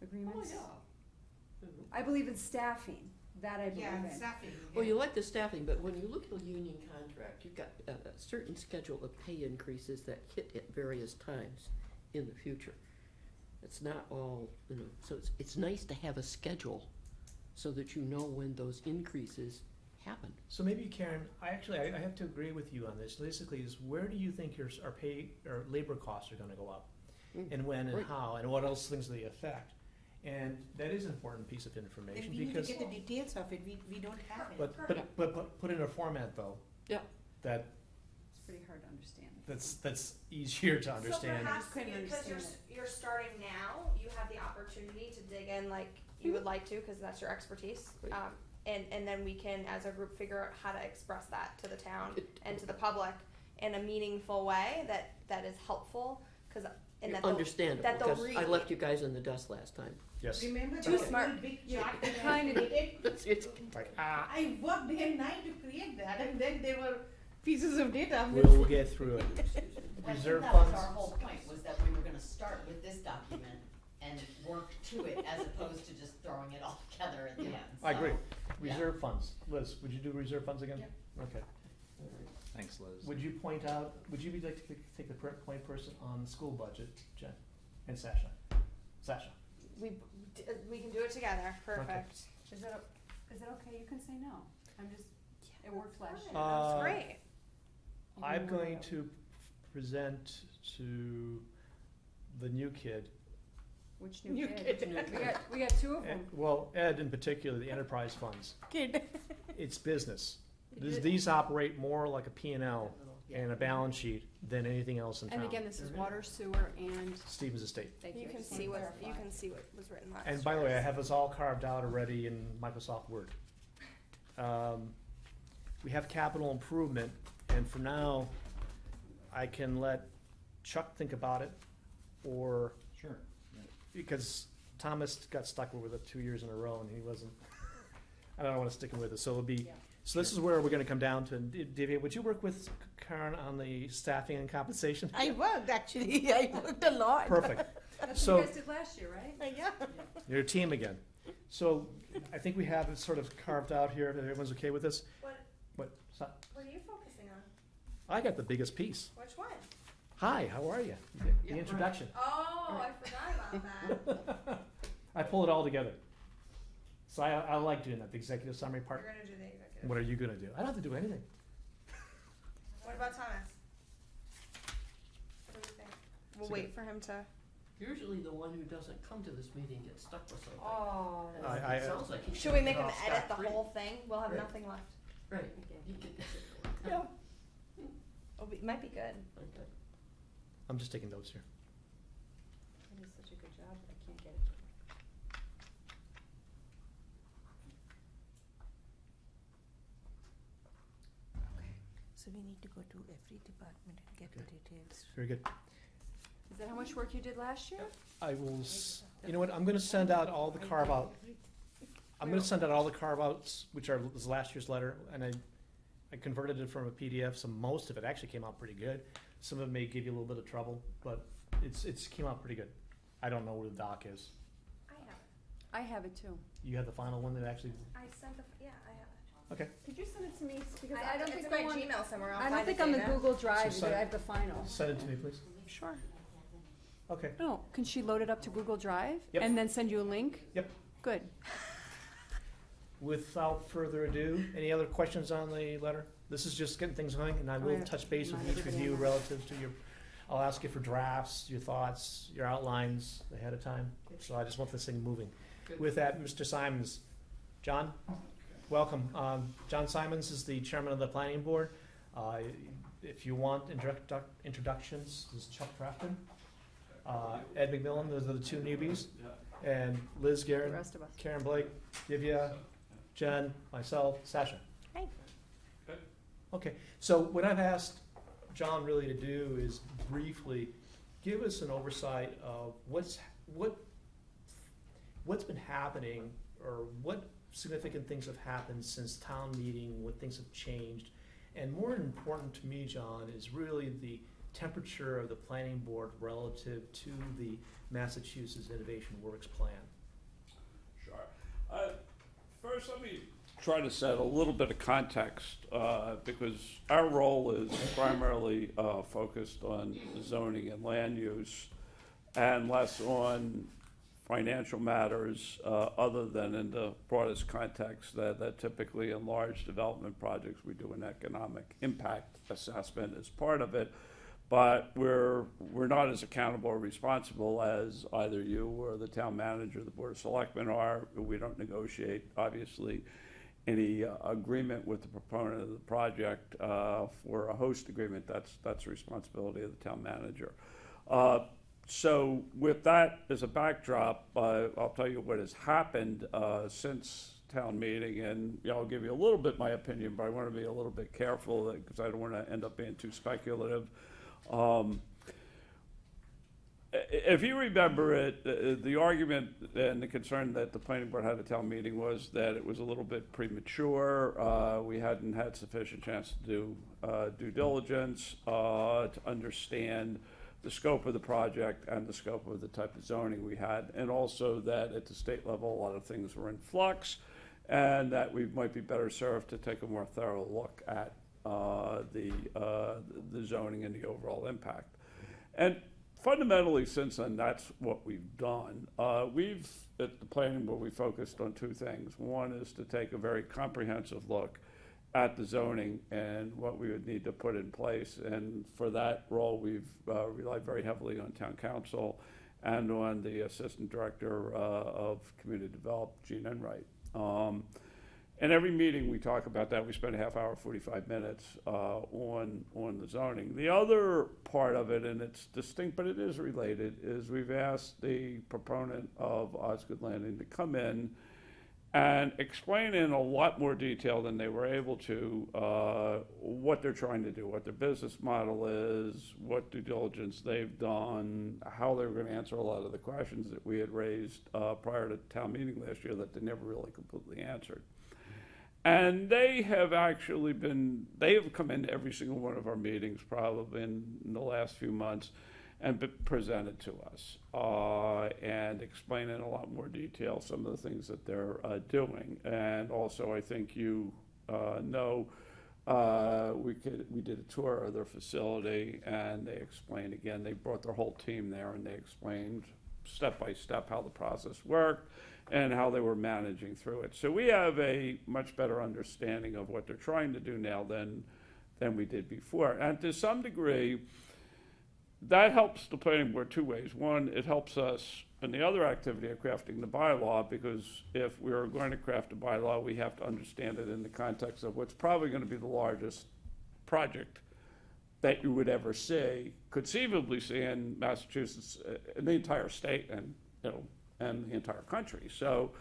agreements? I believe in staffing, that I believe in. staffing. Well, you like the staffing, but when you look at a union contract, you've got a certain schedule of pay increases that hit at various times in the future. It's not all, so it's nice to have a schedule so that you know when those increases happen. So maybe, Karen, I have to agree with you on this. Basically, is where do you think our pay or labor costs are gonna go up? And when and Right. how, and what else things they affect? And that is an important piece of Then information we need to because, get the details of it, we don't have it. but put in a format though. Yeah. That, It's pretty hard to understand. that's easier to understand. So perhaps Couldn't because understand you're starting now, you have the opportunity to dig in like you would like to, because that's your expertise. Right. And then we can, as a group, figure out how to express that to the town and to the public in a meaningful way that is helpful, because and that they'll- Understandable, that they'll because I read. left you guys in the dust last time. Yes. Remember Too the smart. whole big chart that I Kind of. created? It's Like, I worked day and night to create that, and then there were pieces of data. we'll get through it. I Reserve think that was funds. our whole point, was that we were gonna start with this document and work to it as opposed to just throwing it all together at the end. I agree. So, Reserve funds. Liz, would you do reserve funds again? Yep. Okay. Thanks, Liz. Would you point out, would you like to take the point person on the school budget, Jen? And Sasha? Sasha? We can do it together. Perfect. Is it okay? You can say no. It worked last year. Uh, That's great. I'm going to present to the new kid. Which new You kid? We got two of them. Well, Ed in particular, the enterprise funds. Kid. It's business. These operate more like a P&L and a balance sheet than anything else in town. And again, this is water, sewer, and, Stevens Estate. thank you. You I can just see wanted what to you clarify. can see what was written last. And by the way, I year. have this all carved out already in Microsoft Word. We have capital improvement, and for now, I can let Chuck think about it, or, Sure. because Thomas got stuck with it 2 years in a row, and he wasn't, I don't want to stick him with it, so it'll be, so this is where we're gonna come down to. Divya, would you work with Karen on the staffing and compensation? I worked, actually, I worked a lot. Perfect. That's So- what you guys did last year, right? Yeah. You're a team again. So I think we have it sort of carved out here, if everyone's okay with this. What? So- What are you focusing on? I got the biggest piece. Which one? Hi, how are you? The introduction. Oh, I forgot about that. I pull it all together. So I like doing that, the executive summary You're part. gonna do the executive. What are you gonna do? I don't have to do anything. What about Thomas? What do we think? We'll So wait for him to. Usually the one who doesn't come to this meeting gets stuck with something. Oh. It sounds like he Should we should make get him off edit the scot-free. whole thing? We'll have Right. nothing left. Right. He could- Yeah. It might be good. Okay. I'm just taking notes here. He did such a good job, but I can't get it. So we need to go to every department and get the details. Very good. Is that how much work you did last year? I will, you know what, I'm gonna send out all the carve-out, I'm gonna send out all the carve-outs, which are this last year's letter, and I converted it from a PDF, so most of it actually came out pretty good. Some of it may give you a little bit of trouble, but it's came out pretty good. I don't know where the doc is. I have it. I have it too. You have the final one that actually, I sent the. Yeah, I have it. okay, Could you send it to me? Because I don't think it's in my Gmail somewhere. I'll I don't find think it on the later. Google Drive So that I send- have the final. send it to me, please. Sure. Okay, No, can she load it up to Google Drive? Yep. And then send you a link? Yep. Good. without further ado, any other questions on the letter? This is just getting things going, and I will yeah. touch base with Not each of everybody you on that. relative to your, I'll ask you for drafts, your thoughts, your outlines ahead of time. So I just want this thing moving. Good. With that, Mr. Simons, John, welcome. John Simons is the chairman of the planning board. If you want introductions, this is Chuck Crafton. Ed McMillan, those are the two newbies. And Liz The Garrett, rest of us. Karen Blake, Divya, Jen, myself, Sasha. Hey. Okay, so what I've asked John really to do is briefly give us an oversight of what's been happening, or what significant things have happened since town meeting, what things have changed. And more important to me, John, is really the temperature of the planning board relative to the Massachusetts Innovation Works plan. Sure. First, let me try to set a little bit of context, because our role is primarily focused on zoning and land use, and less on financial matters, other than in the broadest context that typically in large development projects we do an economic impact assessment as part of it. But we're not as accountable or responsible as either you or the town manager, the board of selectmen are. We don't negotiate, obviously, any agreement with the proponent of the project for a host agreement. That's the responsibility of the town manager. So with that as a backdrop, I'll tell you what has happened since town meeting, and I'll give you a little bit my opinion, but I want to be a little bit careful because I don't want to end up being too speculative. If you remember it, the argument and the concern that the planning board had at town meeting was that it was a little bit premature. We hadn't had sufficient chance to do due diligence to understand the scope of the project and the scope of the type of zoning we had, and also that at the state level a lot of things were in flux, and that we might be better served to take a more thorough look at the zoning and the overall impact. And fundamentally, since then, that's what we've done. We've, at the planning board, we focused on two things. One is to take a very comprehensive look at the zoning and what we would need to put in place. And for that role, we've relied very heavily on town council and on the assistant director of community development, Gene Enright. And every meeting we talk about that. We spend a half hour, 45 minutes on the zoning. The other part of it, and it's distinct, but it is related, is we've asked the proponent of Osgood Landing to come in and explain in a lot more detail than they were able to what they're trying to do, what their business model is, what due diligence they've done, how they were going to answer a lot of the questions that we had raised prior to town meeting last year that they never really completely answered. And they have come into every single one of our meetings probably in the last few months and presented to us and explain in a lot more detail some of the things that they're doing. And also, I think you know, we did a tour of their facility, and they explained again, they brought their whole team there, and they explained step by step how the process worked and how they were managing through it. So we have a much better understanding of what they're trying to do now than we did before. And to some degree, that helps the planning board two ways. One, it helps us in the other activity of crafting the bylaw, because if we're going to craft a bylaw, we have to understand it in the context of what's probably going to be the largest project that you would ever see, conceivably see in Massachusetts, in the entire state, and and the entire country. So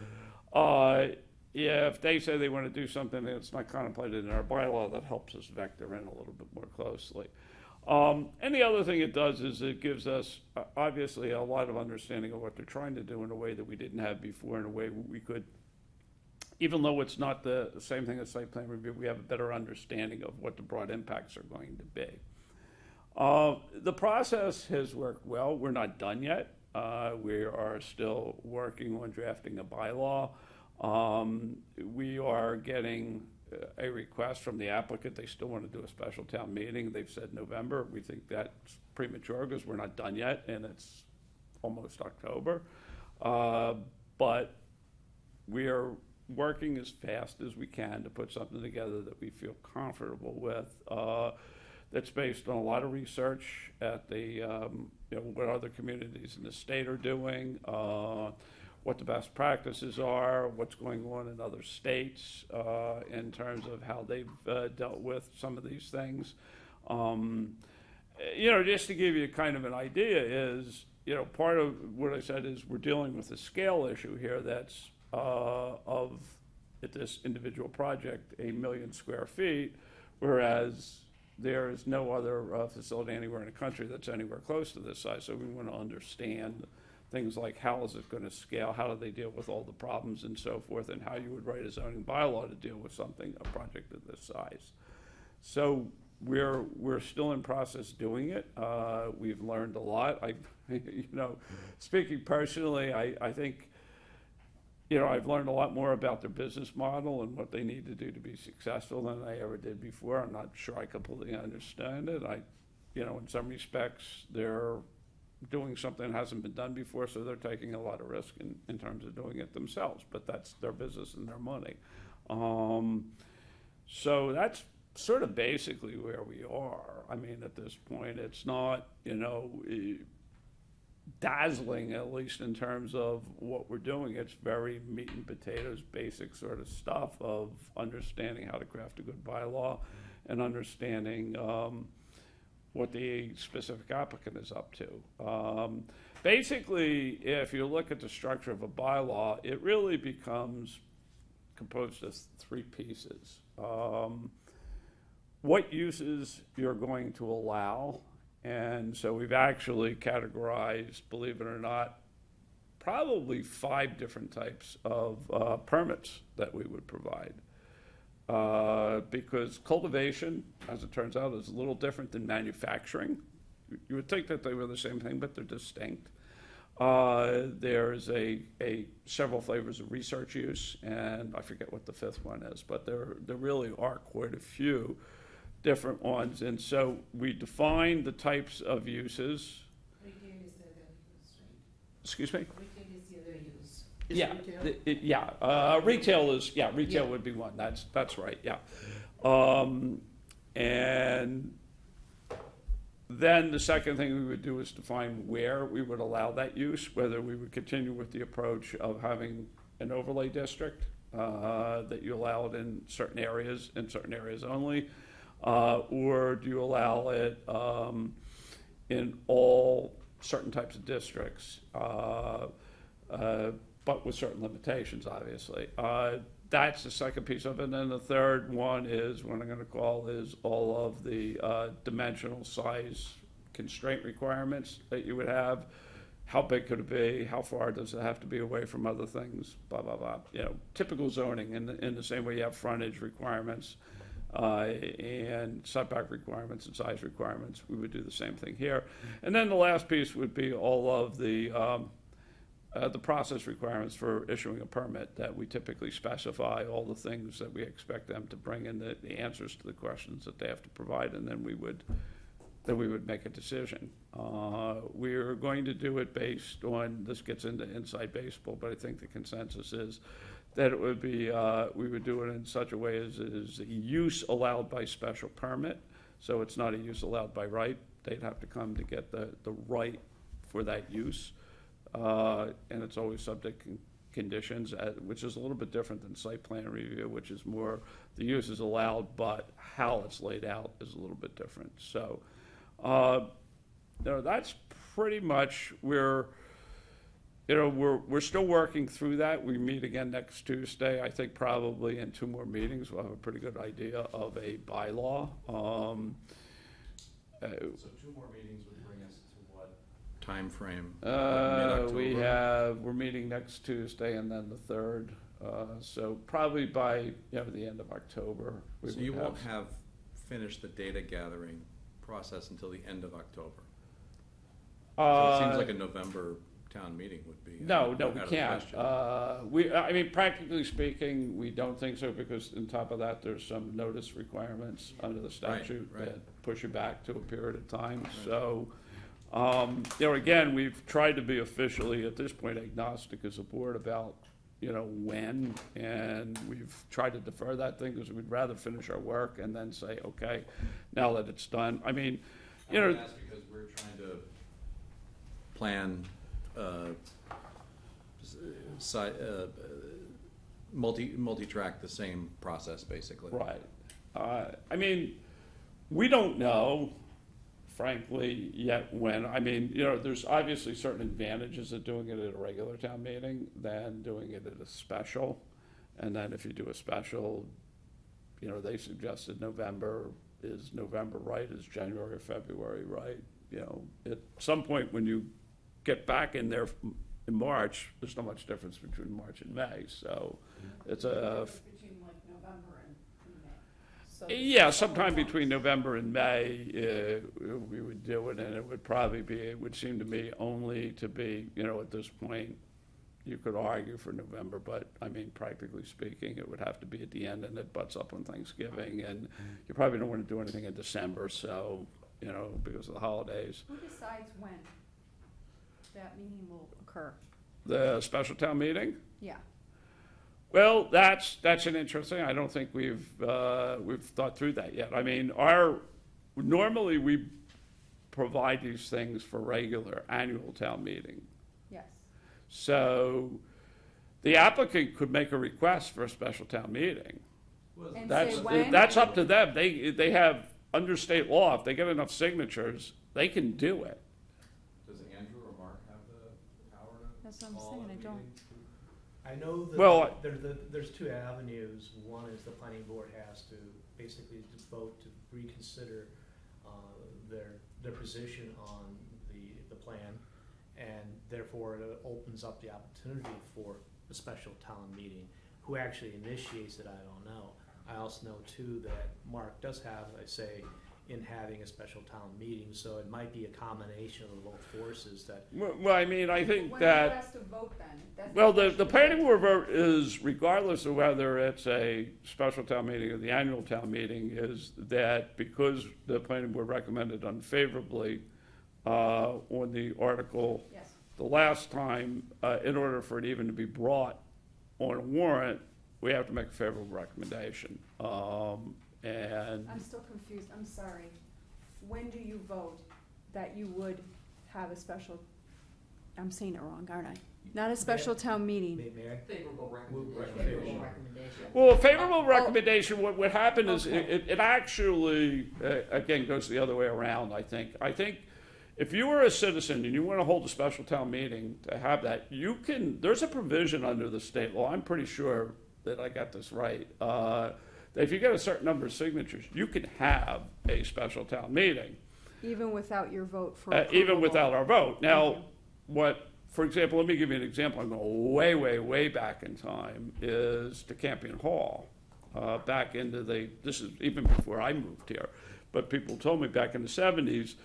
if they say they want to do something that's not contemplated in our bylaw, that helps us vector in a little bit more closely. And the other thing it does is it gives us, obviously, a lot of understanding of what they're trying to do in a way that we didn't have before, in a way we could, even though it's not the same thing as site plan review, we have a better understanding of what the broad impacts are going to be. The process has worked well. We're not done yet. We are still working on drafting a bylaw. We are getting a request from the applicant. They still want to do a special town meeting. They've said November. We think that's premature because we're not done yet, and it's almost October. But we are working as fast as we can to put something together that we feel comfortable with. That's based on a lot of research at the, what other communities in the state are doing, what the best practices are, what's going on in other states in terms of how they've dealt with some of these things. Just to give you kind of an idea is, part of what I said is we're dealing with a scale issue here that's at this individual project, 1 million square feet, whereas there is no other facility anywhere in the country that's anywhere close to this size. So we want to understand things like how is it going to scale, how do they deal with all the problems and so forth, and how you would write a zoning bylaw to deal with something, a project of this size. So we're still in process doing it. We've learned a lot. Speaking personally, I think, I've learned a lot more about their business model and what they need to do to be successful than I ever did before. I'm not sure I completely understand it. In some respects, they're doing something that hasn't been done before, so they're taking a lot of risk in terms of doing it themselves, but that's their business and their money. So that's sort of basically where we are. I mean, at this point, it's not, dazzling, at least in terms of what we're doing. It's very meat and potatoes, basic sort of stuff of understanding how to craft a good bylaw and understanding what the specific applicant is up to. Basically, if you look at the structure of a bylaw, it really becomes composed of three pieces. What uses you're going to allow. And so we've actually categorized, believe it or not, probably 5 different types of permits that we would provide. Because cultivation, as it turns out, is a little different than manufacturing. You would think that they were the same thing, but they're distinct. There's several flavors of research use, and I forget what the 5th one is, but there really are quite a few different ones. And so we define the types of uses. Retail is the other use, right? Excuse me? Retail is the other use. Retail would be one. That's right, yeah. And then the second thing we would do is define where we would allow that use, whether we would continue with the approach of having an overlay district, that you allow it in certain areas only, or do you allow it in all certain types of districts, but with certain limitations, obviously. That's the second piece of it. And then the third one is what I'm going to call is all of the dimensional size constraint requirements that you would have. How big could it be? How far does it have to be away from other things? Blah, blah, blah. Typical zoning in the same way you have frontage requirements and setback requirements and size requirements. We would do the same thing here. And then the last piece would be all of the process requirements for issuing a permit, that we typically specify all the things that we expect them to bring in, the answers to the questions that they have to provide, and then we would make a decision. We're going to do it based on, this gets into inside baseball, but I think the consensus is that it would be, we would do it in such a way as it is a use allowed by special permit, so it's not a use allowed by right. They'd have to come to get the right for that use. And it's always subject conditions, which is a little bit different than site plan review, which is more the use is allowed, but how it's laid out is a little bit different. So, that's pretty much we're still working through that. We meet again next Tuesday. I think probably in 2 more meetings we'll have a pretty good idea of a bylaw. So 2 more meetings would bring us to what time frame? We're meeting next Tuesday and then the 3rd. So probably by the end of October. So you won't have finished the data gathering process until the end of October. So it seems like a November town meeting would be. No, we can't. Practically speaking, we don't think so, because on top of that, there's some notice requirements under the statute that push you back to a period of time. Right. So, again, we've tried to be officially at this point agnostic as a board about when, and we've tried to defer that thing because we'd rather finish our work and then say, okay, now that it's done. That's because we're trying to plan multi-track the same process, basically. Right. We don't know, frankly, yet when. There's obviously certain advantages of doing it at a regular town meeting than doing it at a special. And then if you do a special, they suggested November. Is November right? Is January or February right? At some point when you get back in there in March, there's not much difference between March and May, so it's a, Between like November and May. So yeah, sometime between November and May, we would do it, and it would probably be, it would seem to me only to be, at this point, you could argue for November, but I mean, practically speaking, it would have to be at the end, and it butts up on Thanksgiving, and you probably don't want to do anything in December, so, because of the holidays. who decides when that meeting will occur? The special town meeting? Yeah. Well, that's an interesting, I don't think we've thought through that yet. I mean, normally we provide these things for regular annual town meeting. Yes. So the applicant could make a request for a special town meeting. And That's, say when? that's up to them. They have, under state law, if they get enough signatures, they can do it. Does Andrew or Mark have the power to That's what I'm call saying, a I don't. meeting? I know that Well, there's two avenues. One is the planning board has to basically just vote to reconsider their position on the plan, and therefore it opens up the opportunity for a special town meeting. Who actually initiates it, I don't know. I also know too that Mark does have a say in having a special town meeting, so it might be a combination of both forces that. well, I mean, I think When that. who has to vote then? That's Well, the question. planning board vote is, regardless of whether it's a special town meeting or the annual town meeting, is that because the planning board recommended unfavorably on the article Yes. the last time, in order for it even to be brought on a warrant, we have to make a favorable recommendation. And I'm still confused, I'm sorry. When do you vote that you would have a special, I'm saying it wrong, aren't I? Not a special town meeting. May I? Favorable Move recommendation. recommendation. recommendation. well, a favorable Oh. recommendation, what would happen is, Okay. it actually, again, goes the other way around, I think. I think if you are a citizen and you want to hold a special town meeting to have that, you can, there's a provision under the state law, I'm pretty sure that I got this right, that if you get a certain number of signatures, you can have a special town meeting, Even without your vote for even approval. without our vote. Thank Now, you. what, for example, let me give you an example, I'm going way, way, way back in time, is to Campion Hall. Back into this is even before I moved here, but people told me back in the 70s,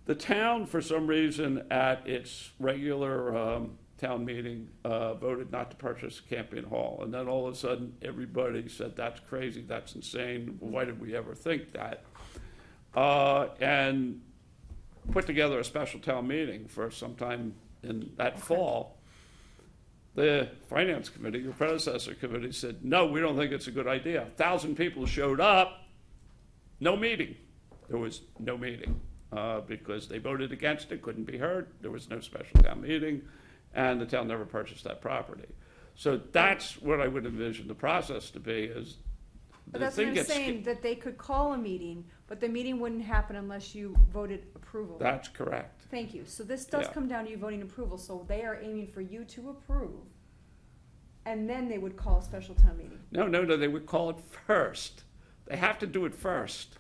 the town, for some reason, at its regular town meeting, voted not to purchase Campion Hall. And then all of a sudden, everybody said, that's crazy, that's insane, why did we ever think that? And put together a special town meeting for sometime in that fall. The finance committee, your predecessor committee, said, no, we don't think it's a good idea. 1,000 people showed up, no meeting. There was no meeting. Because they voted against it, couldn't be heard, there was no special town meeting, and the town never purchased that property. So that's what I would envision the process to be, is But the that's what thing I'm gets. saying, that they could call a meeting, but the meeting wouldn't happen unless you voted approval. That's correct. Thank you. So this does Yeah. come down to you voting approval, so they are aiming for you to approve, and then they would call a special town meeting. No, they would call it first. They have to do it first.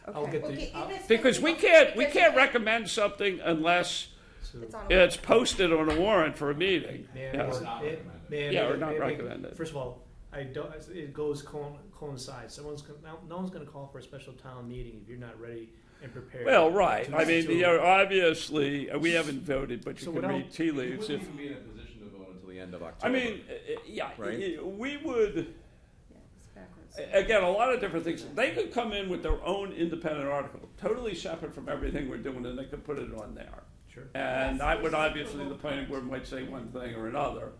I'll Okay. get Okay, Because we can't recommend something unless It's on a it's posted on a warrant for a meeting. May I Yeah. make- Or not may- recommended. may I Yeah, make- or not may I make- recommended. First of all, I don't, it coincides. No one's gonna call for a special town meeting if you're not ready and prepared. Well, right, to- I mean, to- obviously, we haven't voted, but So you what can I'll- read tea You leaves wouldn't if, even be in a position to vote until the end of I October. mean, yeah, Right? we would, Yeah, it's backwards. again, a lot of different things. They could come in with their own independent article, totally separate from everything we're doing, and they could put it on there. Sure. And that would obviously, the planning board might say one thing or another.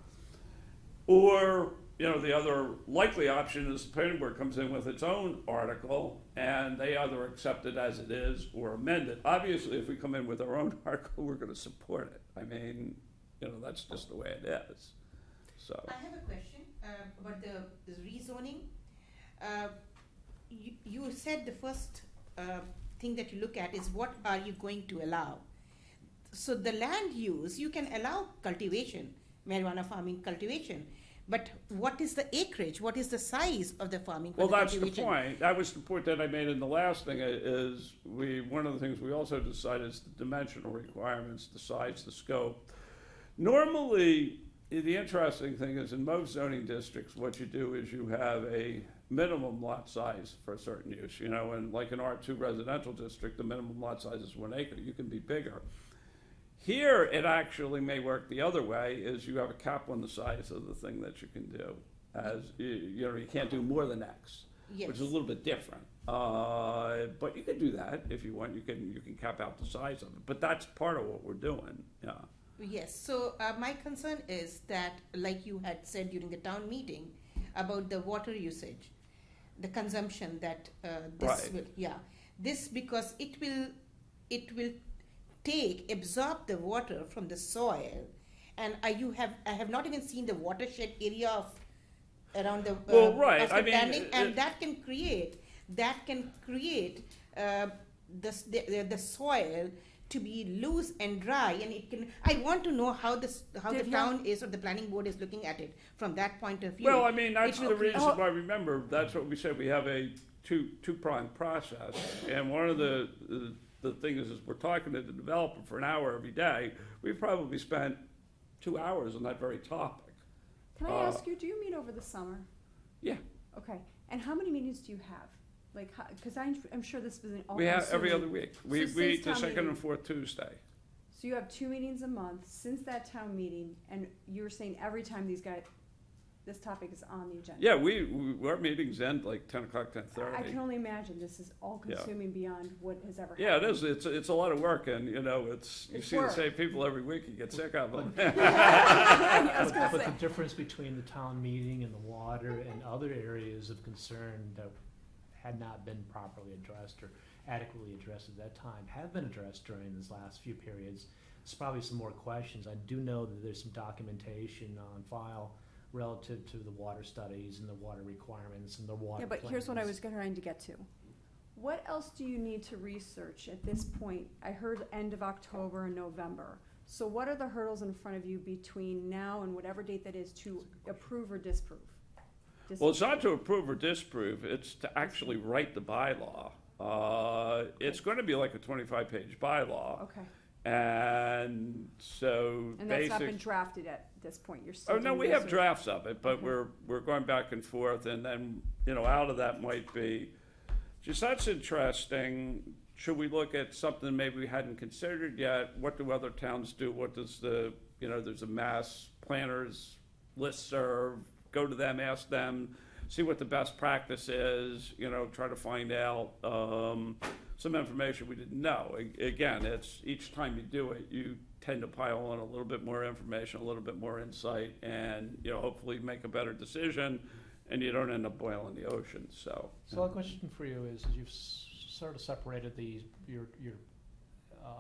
Or, the other likely option is the planning board comes in with its own article, and they either accept it as it is or amend it. Obviously, if we come in with our own article, we're gonna support it. I mean, that's just the way it is, so. I have a question about the rezoning. You said the first thing that you look at is what are you going to allow? So the land use, you can allow cultivation, marijuana farming cultivation, But what is the acreage? What is the size of the farming? for Well, the that's the cultivation? point. That was the point that I made in the last thing, is one of the things we also decided is the dimensional requirements, the size, the scope. Normally, the interesting thing is in most zoning districts, what you do is you have a minimum lot size for a certain use, and like an R2 residential district, the minimum lot size is 1 acre. You can be bigger. Here, it actually may work the other way, is you have a cap on the size of the thing that you can do. As, you can't do more than X, Yes. which is a little bit different. But you can do that if you want. You can cap out the size of it. But that's part of what we're doing, yeah. Yes, so my concern is that, like you had said during the town meeting, about the water usage, the consumption that this Right. will, this, because it will absorb the water from the soil, and I have not even seen the watershed area of around the Well, right, of the I mean, landing, and it- that can create the soil to be loose and dry, and it can. I want to know how the Did town is, or the planning board is looking at it from that point of view. Well, I mean, that's It will the create- reason why, remember, that's what we said, we have a two-pronged process. And one of the things is we're talking to the developer for an hour every day. We've probably spent 2 hours on that very topic. Can I ask you, do you meet over the summer? Yeah, Okay, and how many meetings do you have? Like, because I'm sure this was an all. we have every other week. We since meet the town second meeting- and fourth Tuesday. So you have 2 meetings a month since that town meeting, and you were saying every time this topic is on the agenda. Yeah, our meetings end like 10 o'clock, 10:30. I can only imagine this is all consuming beyond what has ever happened. Yeah, it is. It's a lot of work, and you It's see work. the same people every week. You get sick of them. I was gonna But say. the difference between the town meeting and the water and other areas of concern that had not been properly addressed or adequately addressed at that time have been addressed during these last few periods. There's probably some more questions. I do know that there's some documentation on file relative to the water studies and the water requirements and the water Yeah, but here's what I plans. was trying to get to. What else do you need to research at this point? I heard end of October and November. So what are the hurdles in front of you between now and whatever date that is to approve or disprove? Well, it's not to approve or disprove. It's to actually write the bylaw. It's going to be like a 25-page bylaw, Okay, and so and that's not been basic. drafted at this point, you're still Oh no, doing we have research. drafts of it, but Okay. we're going back and forth, and then out of that might be just that's interesting. Should we look at something maybe we hadn't considered yet? What do other towns do? What does there's a mass planners listserv. Go to them, ask them, see what the best practice is. Try to find out some information we didn't know. Again, it's each time you do it, you tend to pile on a little bit more information, a little bit more insight, and hopefully make a better decision, and you don't end up boiling the ocean. So So a question for you is you've sort of separated your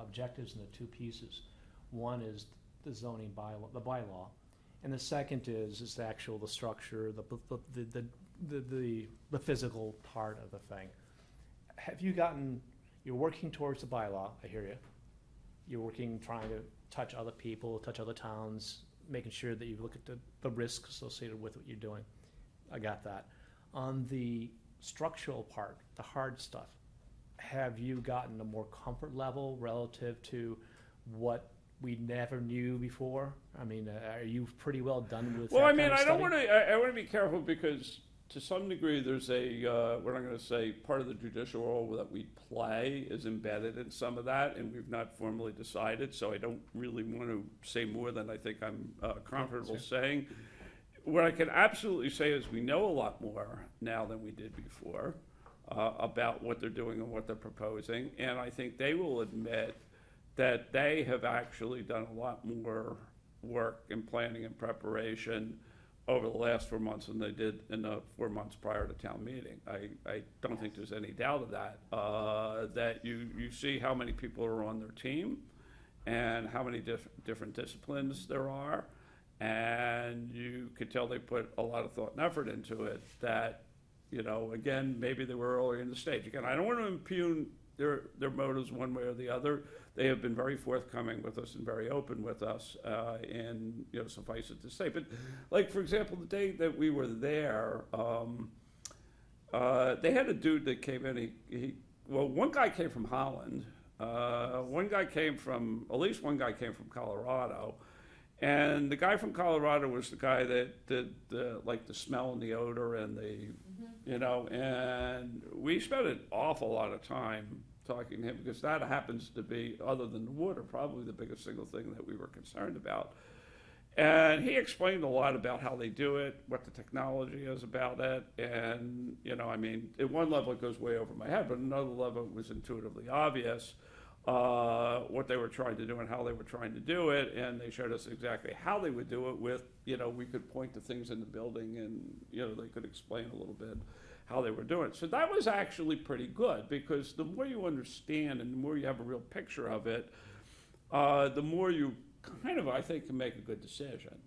objectives into 2 pieces. One is the zoning bylaw, the bylaw, and the second is the structure, the physical part of the thing. You're working towards the bylaw, I hear you. You're working, trying to touch other people, touch other towns, making sure that you look at the risk associated with what you're doing. I got that. On the structural part, the hard stuff, have you gotten a more comfort level relative to what we never knew before? I mean, are you pretty well done with well, that I mean, kind of I don't study? want to. I want to be careful because to some degree, there's what I'm going to say, part of the judicial role that we play is embedded in some of that, and we've not formally decided, so I don't really want to say more than I think I'm comfortable saying. What I can absolutely say is we know a lot more now than we did before about what they're doing and what they're proposing, and I think they will admit that they have actually done a lot more work in planning and preparation over the last 4 months than they did in the 4 months prior to town meeting. I don't think there's any doubt of that. That you see how many people are on their team and how many different disciplines there are, and you could tell they put a lot of thought and effort into it. That, again, maybe they were earlier in the stage. Again, I don't want to impugn their motives one way or the other. They have been very forthcoming with us and very open with us, and, you know, suffice it to say. But, like, for example, the day that we were there, they had a dude that came in, well, one guy came from Holland, at least one guy came from Colorado, and the guy from Colorado was the guy that did like the smell and the odor and the, you know, and we spent an awful lot of time talking to him because that happens to be, other than the water, probably the biggest single thing that we were concerned about. And he explained a lot about how they do it, what the technology is about it, and, you know, I mean, at one level it goes way over my head, but another level it was intuitively obvious what they were trying to do and how they were trying to do it, and they showed us exactly how they would do it with, you know, we could point to things in the building and, you know, they could explain a little bit how they were doing it. So that was actually pretty good, because the more you understand and the more you have a real picture of it, the more you kind of, I think, can make a good decision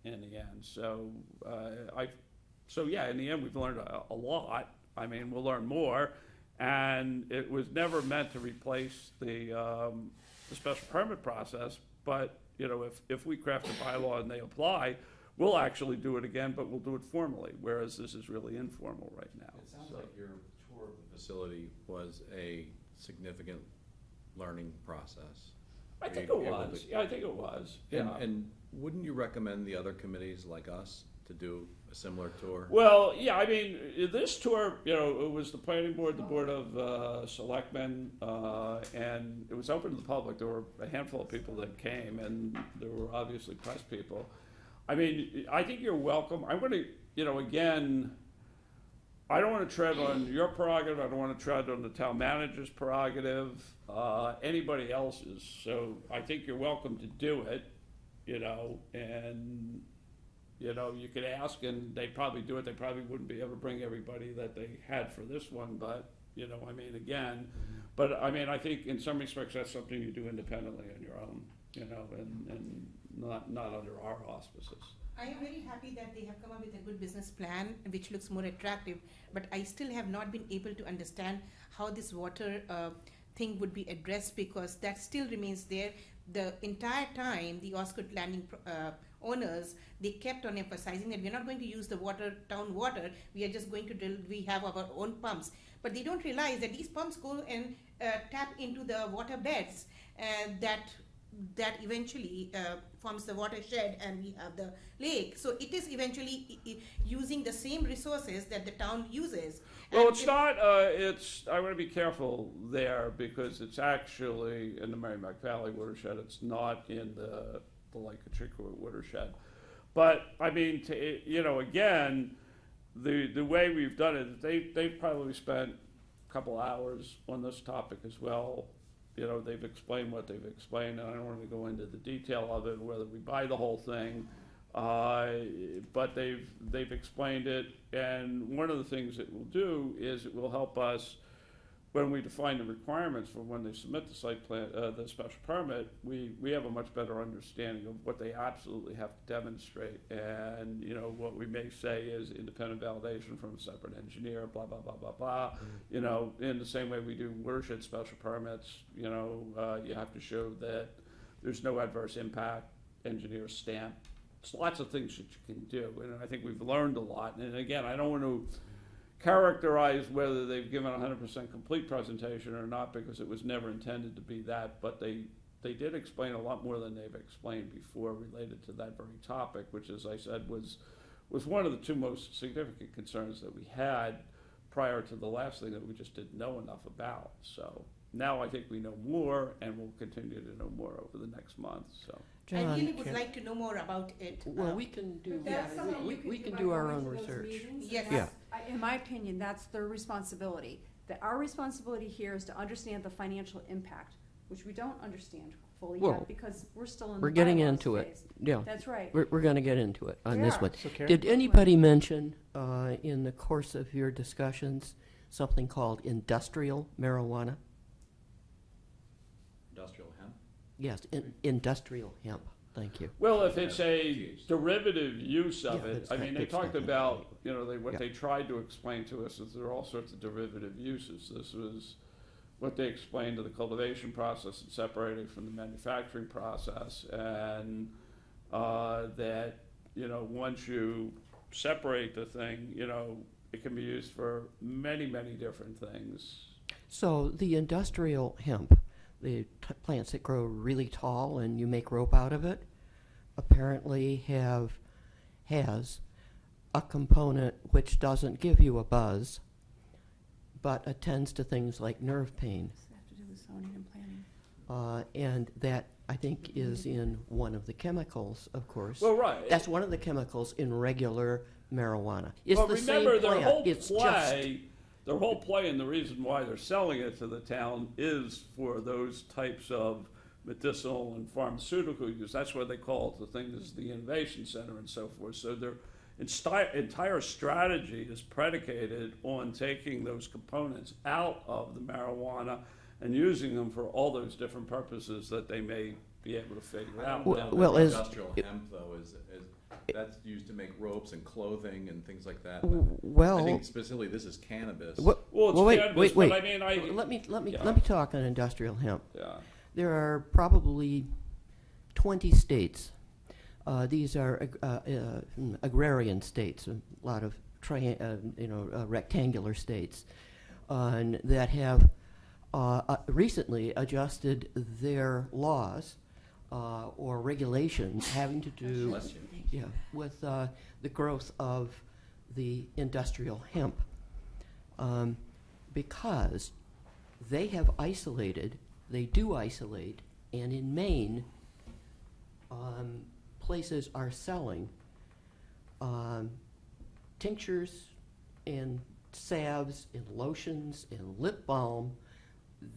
in the end. So, yeah, in the end, we've learned a lot. I mean, we'll learn more, and it was never meant to replace the special permit process. But, you know, if we craft a bylaw and they apply, we'll actually do it again, but we'll do it formally, whereas this is really informal right now. It sounds like your tour of the facility was a significant learning process. I think it was. Yeah, I think it was. Yeah. And wouldn't you recommend the other committees like us to do a similar tour? Well, yeah, I mean, this tour, you know, it was the planning board, the board of selectmen, and it was open to the public. There were a handful of people that came, and there were obviously press people. I mean, I think you're welcome. I'm going to, you know, again, I don't want to tread on your prerogative. I don't want to tread on the town manager's prerogative, anybody else's. So I think you're welcome to do it, you know, and, you know, you could ask and they'd probably do it. They probably wouldn't be able to bring everybody that they had for this one, but, you know, I mean, again, but I mean, I think in some respects that's something you do independently on your own, you know, and not under our auspices. I am very happy that they have come up with a good business plan which looks more attractive, but I still have not been able to understand how this water thing would be addressed, because that still remains there. The entire time, the Osgood Landing owners, they kept on emphasizing that we're not going to use the town water, we are just going to drill, we have our own pumps. But they don't realize that these pumps go and tap into the water beds that eventually forms the watershed, and we have the lake. So it is eventually using the same resources that the town uses. Well, And it's not, I want to be careful there, because it's actually in the Merrimack Valley watershed. It's not in the Lake Chickasaw watershed. But, I mean, you know, again, the way we've done it, they've probably spent a couple hours on this topic as well. You know, they've explained what they've explained, and I don't want to go into the detail of it, whether we buy the whole thing, but they've explained it, and one of the things it will do is it will help us when we define the requirements for when they submit the site plan, the special permit. We have a much better understanding of what they absolutely have to demonstrate, and, you know, what we may say is independent validation from a separate engineer, blah, blah, blah, blah, blah. You know, in the same way we do watershed special permits, you know, you have to show that there's no adverse impact, engineer stamp. There's lots of things that you can do, and I think we've learned a lot. And again, I don't want to characterize whether they've given a 100% complete presentation or not, because it was never intended to be that, but they did explain a lot more than they've explained before related to that very topic, which, as I said, was one of the two most significant concerns that we had prior to the last thing that we just didn't know enough about. So now I think we know more, and we'll continue to know more over the next month. So I really would like to know more about it. Well, we can do, That's something you we could can by do our going own to those research. meetings, and Yes. Yeah. in my opinion, that's their responsibility. Our responsibility here is to understand the financial impact, which we don't understand fully Well, yet, because we're still in the We're getting bylaws into it, phase. yeah. That's right. We're going to get into it on We this are. one. So Karen? Did anybody mention in the course of your discussions something called industrial marijuana? Industrial hemp? Yes, industrial hemp. Thank you. well, if it's a derivative use of Yeah, it, it's I that mean, they big talked stuff. about, you know, what Yeah. they tried to explain to us is there are all sorts of derivative uses. This was what they explained to the cultivation process and separating from the manufacturing process, and that, you know, once you separate the thing, you know, it can be used for many, many different things. So the industrial hemp, the plants that grow really tall and you make rope out of it, apparently has a component which doesn't give you a buzz, but attends to things like nerve pain. Does it have to do with zoning and planning? And that, I think, is in one of the chemicals, of course. Well, right. That's one of the chemicals in regular marijuana. It's Well, the remember, same their plant. whole It's play, their whole play, and the reason why they're selling it to the town is for those types of medicinal and pharmaceutical use. That's why they call it, the thing is the innovation center and so forth. So their entire strategy is predicated on taking those components out of the marijuana and using them for all those different purposes that they may be able to figure out. Well, as- industrial hemp though is that's used to make ropes and clothing and things like that. Well, I think specifically this is cannabis. Well, it's wait, cannabis, wait, but wait. I mean, Let me yeah. talk on industrial hemp. Yeah. There are probably 20 states. These are agrarian states, a lot of rectangular states, and that have recently adjusted their laws or regulations having to do with the growth of the industrial hemp, because they have isolated. They do isolate, and in Maine, places are selling tinctures and salves and lotions and lip balm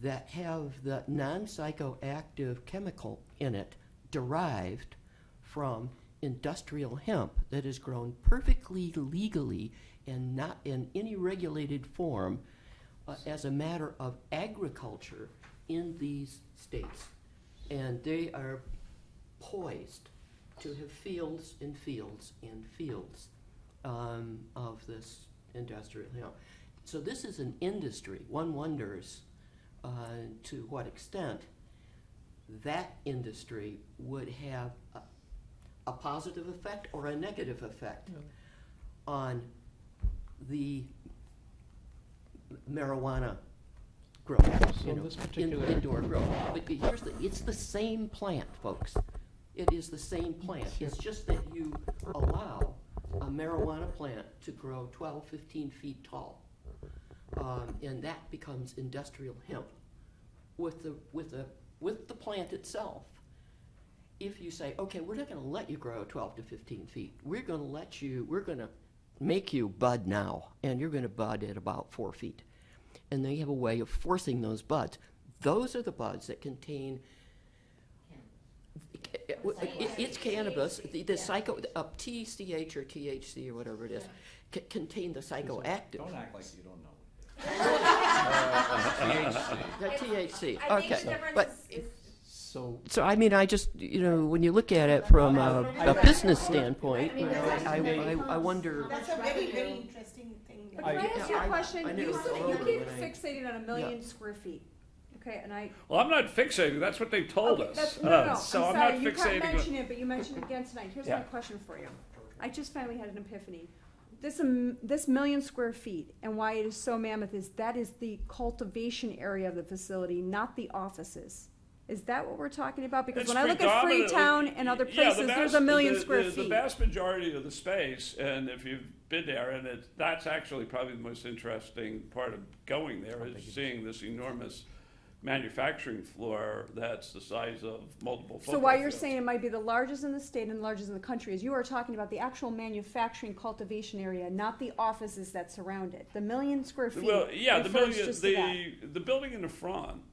that have the non-psychoactive chemical in it derived from industrial hemp that is grown perfectly legally and not in any regulated form as a matter of agriculture in these states. And they are poised to have fields and fields and fields of this industrial hemp. So this is an industry. One wonders to what extent that industry would have a positive effect or a negative effect on the marijuana growth, So this particular- indoor growth. But it's the same plant, folks. It is the same plant. It's just that you allow a marijuana plant to grow 12, 15 feet tall. And that becomes industrial hemp. With the plant itself, if you say, okay, we're not going to let you grow 12 to 15 feet. We're going to make you bud now, and you're going to bud at about 4 feet. And they have a way of forcing those buds. Those are the buds that contain. It's cannabis. The psycho TCH or THC or whatever it is contain the psychoactive. Don't act like you don't know. The THC. I think Okay, the difference but is So, so I mean, I just when you look at it from a business standpoint, I wonder. That's a very, very interesting thing. But can I ask you a question? I knew You it was keep over when I- fixating on a million square feet. Okay, and I. Well, I'm not fixating. That's what they told Okay, us. that's, no, So I'm I'm sorry, not you kept fixating. mentioning it, but you mentioned it again tonight. Here's my Yeah. question for you. I just finally had an epiphany. This million square feet and why it is so mammoth is that is the cultivation area of the facility, not the offices. Is that what we're talking about? Because It's when I look at predominantly- Freetown and other yeah, the places, there's vast- a million the- square the feet. vast majority of the space, and if you've been there, and that's actually probably the most interesting part of going there, is seeing this enormous manufacturing floor that's the size of multiple football So why you're fields. saying it might be the largest in the state and the largest in the country is you are talking about the actual manufacturing cultivation area, not the offices that surround it. The million square feet Well, yeah, the refers building, just to that. the building in the front,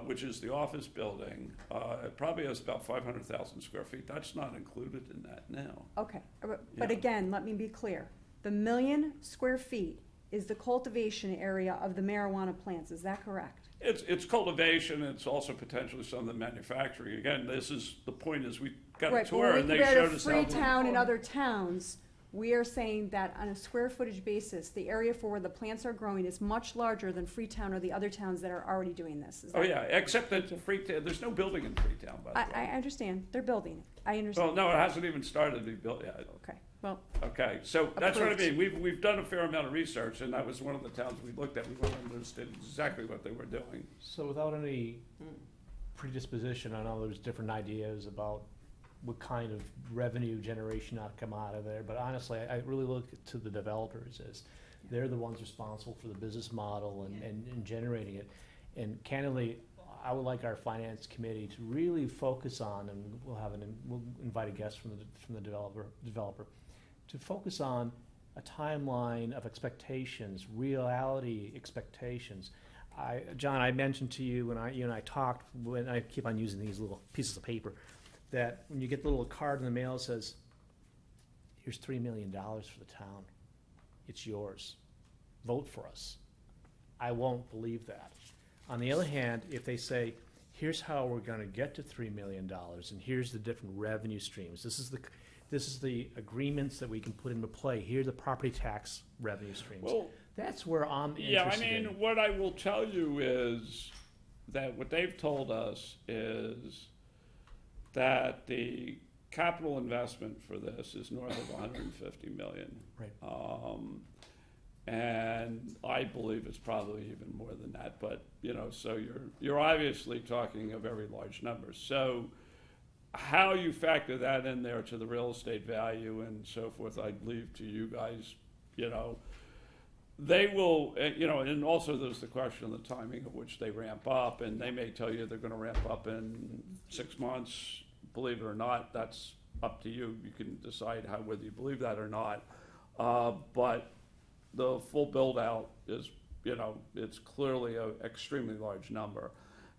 which is the office building, it probably has about 500,000 square feet. That's not included in that now. Okay, but Yeah. again, let me be clear. The million square feet is the cultivation area of the marijuana plants, is that correct? It's cultivation. It's also potentially some of the manufacturing. Again, this is the point is we got a Right, but tour when we and they compare showed to us how. Freetown and other towns, We are saying that on a square footage basis, the area for where the plants are growing is much larger than Freetown or the other towns that are already doing this. Is Oh, that- yeah, except that Thank you. Freetown, there's no building in Freetown, by the I way. understand, they're building it, I Well, understand. no, it hasn't even started to be built yet. Okay, well, Okay, so that's what I Approved. mean, we've done a fair amount of research, and that was one of the towns we looked at, we wanted to understand exactly what they were doing. So without any predisposition, I know there's different ideas about what kind of revenue generation ought to come out of there, but honestly, I really look to the developers as they're the ones responsible for the business model and generating it. And candidly, I would like our finance committee to really focus on, and we'll invite a guest from the developer, to focus on a timeline of expectations, reality expectations. John, I mentioned to you when you and I talked, when I keep on using these little pieces of paper, that when you get the little card in the mail that says, here's $3 million for the town, it's yours, vote for us. I won't believe that. On the other hand, if they say, here's how we're gonna get to $3 million, and here's the different revenue streams, this is the agreements that we can put into play, here are the property tax revenue streams. Well, That's where I'm yeah, I interested in. mean, what I will tell you is that what they've told us is that the capital investment for this is north of 150 million. Right. And I believe it's probably even more than that, but, so you're obviously talking a very large number. So how you factor that in there to the real estate value and so forth, I'd leave to you guys, They will, and also there's the question of the timing of which they ramp up, and they may tell you they're gonna ramp up in 6 months. Believe it or not, that's up to you. You can decide whether you believe that or not. But the full build-out is, it's clearly an extremely large number.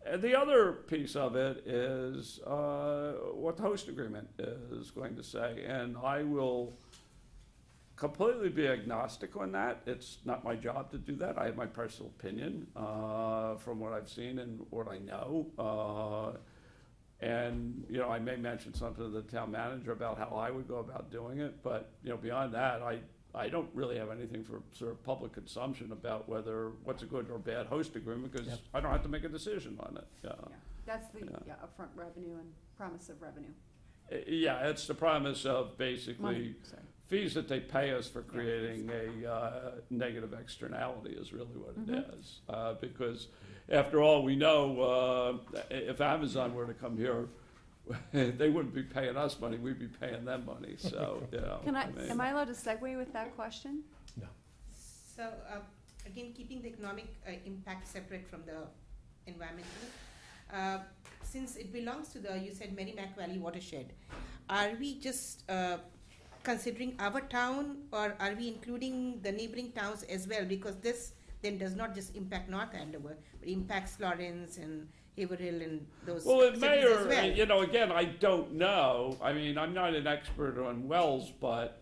And the other piece of it is what the host agreement is going to say, and I will completely be agnostic on that. It's not my job to do that. I have my personal opinion from what I've seen and what I know. And, I may mention something to the town manager about how I would go about doing it, but, beyond that, I don't really have anything for sort of public consumption about what's a good or bad host agreement, because Yep. I don't have to make a decision on it. yeah, that's the Yeah. upfront revenue and promise of revenue. Yeah, it's the promise of basically Money, sorry. fees that they pay us for creating a negative externality is really what it is. Because after all, we know if Amazon were to come here, they wouldn't be paying us money, we'd be paying them money, so, Am I allowed to segue with that question? No. So, again, keeping the economic impact separate from the environmental, since it belongs to you said Merrimack Valley watershed, are we just considering our town, or are we including the neighboring towns as well? Because this then does not just impact North Andover, but impacts Lawrence and Haverhill and those Well, it cities may, as well. or, again, I don't know. I mean, I'm not an expert on wells, but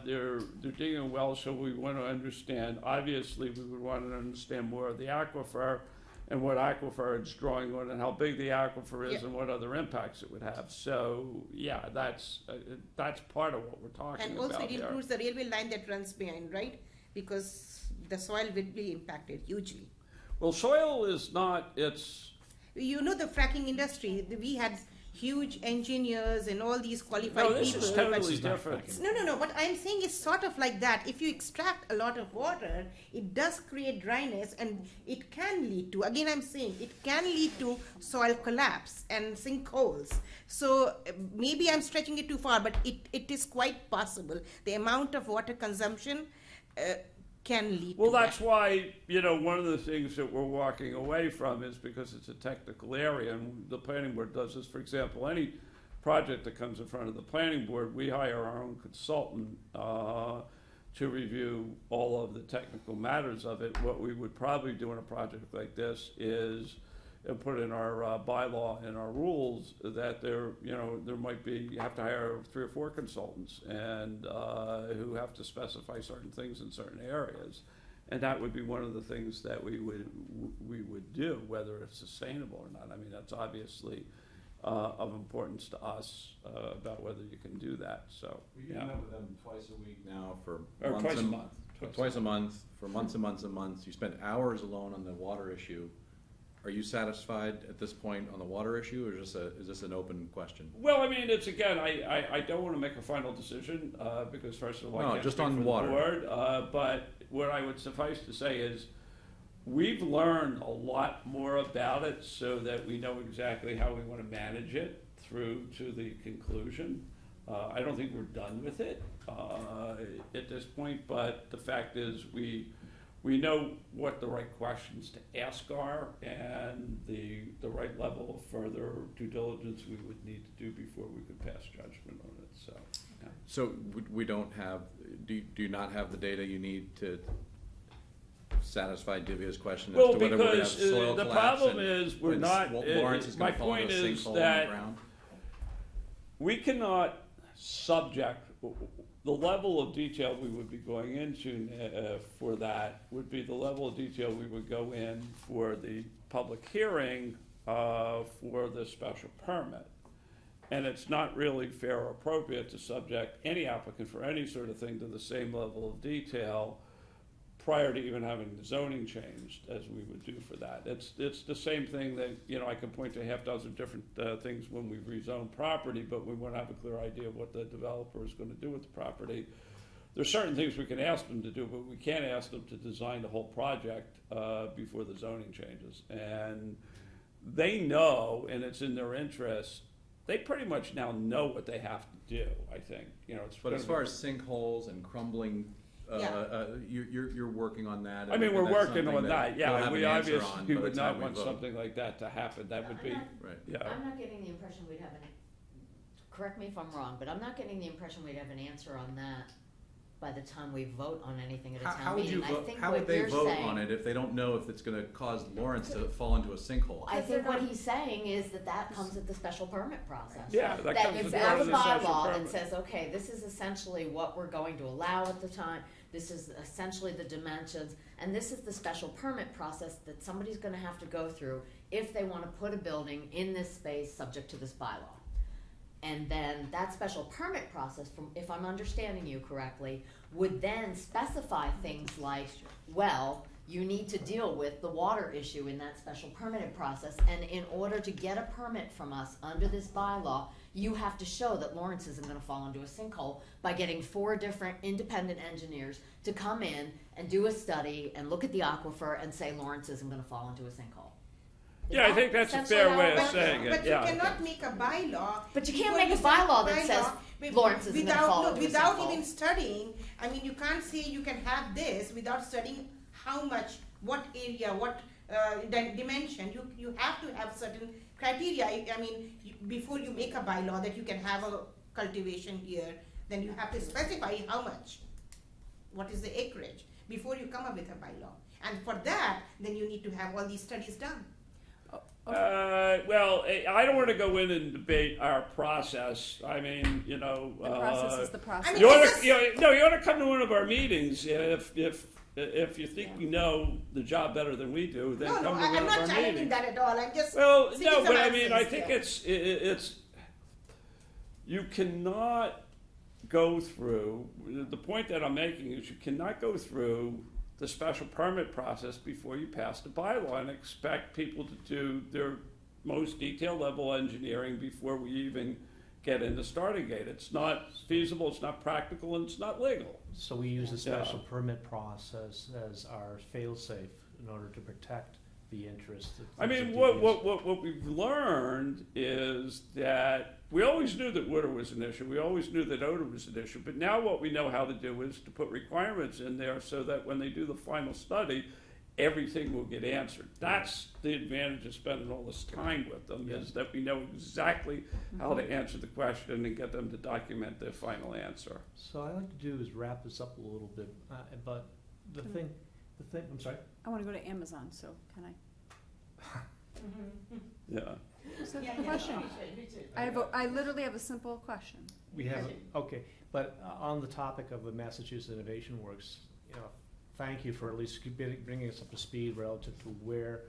they're digging wells, so we want to understand. Obviously, we would want to understand more of the aquifer and what aquifer it's drawing on and how big the aquifer is and what other impacts it would have. So, yeah, that's part of what we're talking And about also it here. includes the railway line that runs behind, right? Because the soil will be impacted hugely. Well, soil is not, it's... You know the fracking industry, we had huge engineers and all these qualified No, this people. is but- totally different. No. What I'm saying is sort of like that. If you extract a lot of water, it does create dryness, and it can lead to, again I'm saying, it can lead to soil collapse and sinkholes. So maybe I'm stretching it too far, but it is quite possible. The amount of water consumption can lead Well, to that's that. why, one of the things that we're walking away from is because it's a technical area, and the planning board does this. For example, any project that comes in front of the planning board, we hire our own consultant to review all of the technical matters of it. What we would probably do in a project like this is put in our bylaw and our rules that there might be, you have to hire 3 or 4 consultants and who have to specify certain things in certain areas. And that would be one of the things that we would do, whether it's sustainable or not. I mean, that's obviously, of importance to us about whether you can do that, so, You yeah. met with them twice a week now for Or months twice a and- month. Twice a month, for months and months and months. You spent hours alone on the water issue. Are you satisfied at this point on the water issue, or is this an open question? Well, I mean, it's again, I don't want to make a final decision, because first of all, No, I can't just speak on for the water. board, but what I would suffice to say is, we've learned a lot more about it so that we know exactly how we want to manage it through to the conclusion. I don't think we're done with it at this point, but the fact is we know what the right questions to ask are and the right level of further due diligence we would need to do before we could pass judgment on it, so, yeah. So we don't have, do you not have the data you need to satisfy Divya's question as Well, to whether we're gonna have because soil the collapse problem and is we're when not, Lawrence is my gonna fall point into a is sinkhole on the that ground? we cannot subject, the level of detail we would be going into for that would be the level of detail we would go in for the public hearing for the special permit. And it's not really fair or appropriate to subject any applicant for any sort of thing to the same level of detail prior to even having the zoning changed as we would do for that. It's the same thing that, you know, I can point to a half dozen different things when we rezone property, but we want to have a clear idea of what the developer is going to do with the property. There's certain things we can ask them to do, but we can't ask them to design the whole project before the zoning changes. And they know, and it's in their interest, they pretty much now know what they have to do, I think. You know, it's But as gonna far be- as sinkholes and crumbling, you're working on that. I mean, we're and that's working something on that, we'll yeah, have we an answer obviously on by the would time not we want vote. something like that to happen, that would be, Right. yeah. I'm not getting the impression we'd have any, correct me if I'm wrong, but I'm not getting the impression we'd have an answer on that by the time we vote on anything at a How town would you meeting. I vote, think how what would they you're vote saying- on it if they don't know if it's gonna cause Lawrence to fall into a sinkhole? I think what he's saying is that comes at the special permit process. Yeah, that comes if as you part have of a the special bylaw that permit. says, okay, this is essentially what we're going to allow at the time, this is essentially the dimensions, and this is the special permit process that somebody's gonna have to go through if they wanna put a building in this space subject to this bylaw. And then that special permit process, from, if I'm understanding you correctly, would then specify things like, well, you need to deal with the water issue in that special permitted process, and in order to get a permit from us under this bylaw, you have to show that Lawrence isn't gonna fall into a sinkhole by getting 4 different independent engineers to come in and do a study and look at the aquifer and say Lawrence isn't gonna fall into a sinkhole. Is Yeah, I that think that's a essentially fair how way it of works? saying it, But you yeah. cannot make a bylaw. But you can't before make a you start bylaw that says Lawrence isn't gonna fall into a Without sinkhole. even studying, I mean, you can't say you can have this without studying how much, what area, what dimension. You have to have certain criteria. I mean, before you make a bylaw that you can have a cultivation here, then you have to specify how much, what is the acreage, before you come up with a bylaw. And for that, then you need to have all these studies done. Well, I don't want to go in and debate our process. I mean, you know, The process is the process. I mean, you ought it's to, you ought to come to one of our meetings if you think you know the job better than we do. Then No, come to I'm one not of our challenging meetings. that at all. I'm just Well, seeking no, some but I mean, I answers think here. it's you cannot go through. The point that I'm making is you cannot go through the special permit process before you pass the bylaw and expect people to do their most detailed level engineering before we even get in the starting gate. It's not feasible, it's not practical, and it's not legal. So we use the Yeah. special permit process as our fail-safe in order to protect the interest of. I mean, what we've learned is that we always knew that water was an issue. We always knew that odor was an issue. But now what we know how to do is to put requirements in there so that when they do the final study, everything will get answered. That's the advantage of spending all this time with them, is that we know exactly how to answer the question and get them to document their final answer. So what I'd like to do is wrap this up a little bit, but the thing, I'm sorry? I wanna go to Amazon, so can I? Yeah. So the question, I literally have a simple question. We have, okay, but on the topic of the Massachusetts Innovation Works, you know, thank you for at least bringing us up to speed relative to where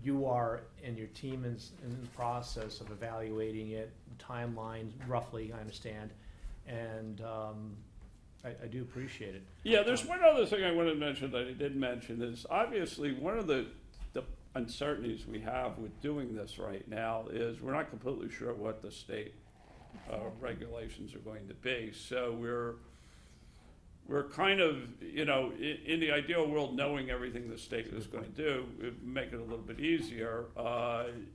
you are and your team is in the process of evaluating it, timelines roughly, I understand, and I do appreciate it. Yeah, there's one other thing I wanted to mention that I didn't mention is obviously one of the uncertainties we have with doing this right now is we're not completely sure what the state regulations are going to be. So we're kind of, you know, in the ideal world, knowing everything the state is going to do, it would make it a little bit easier.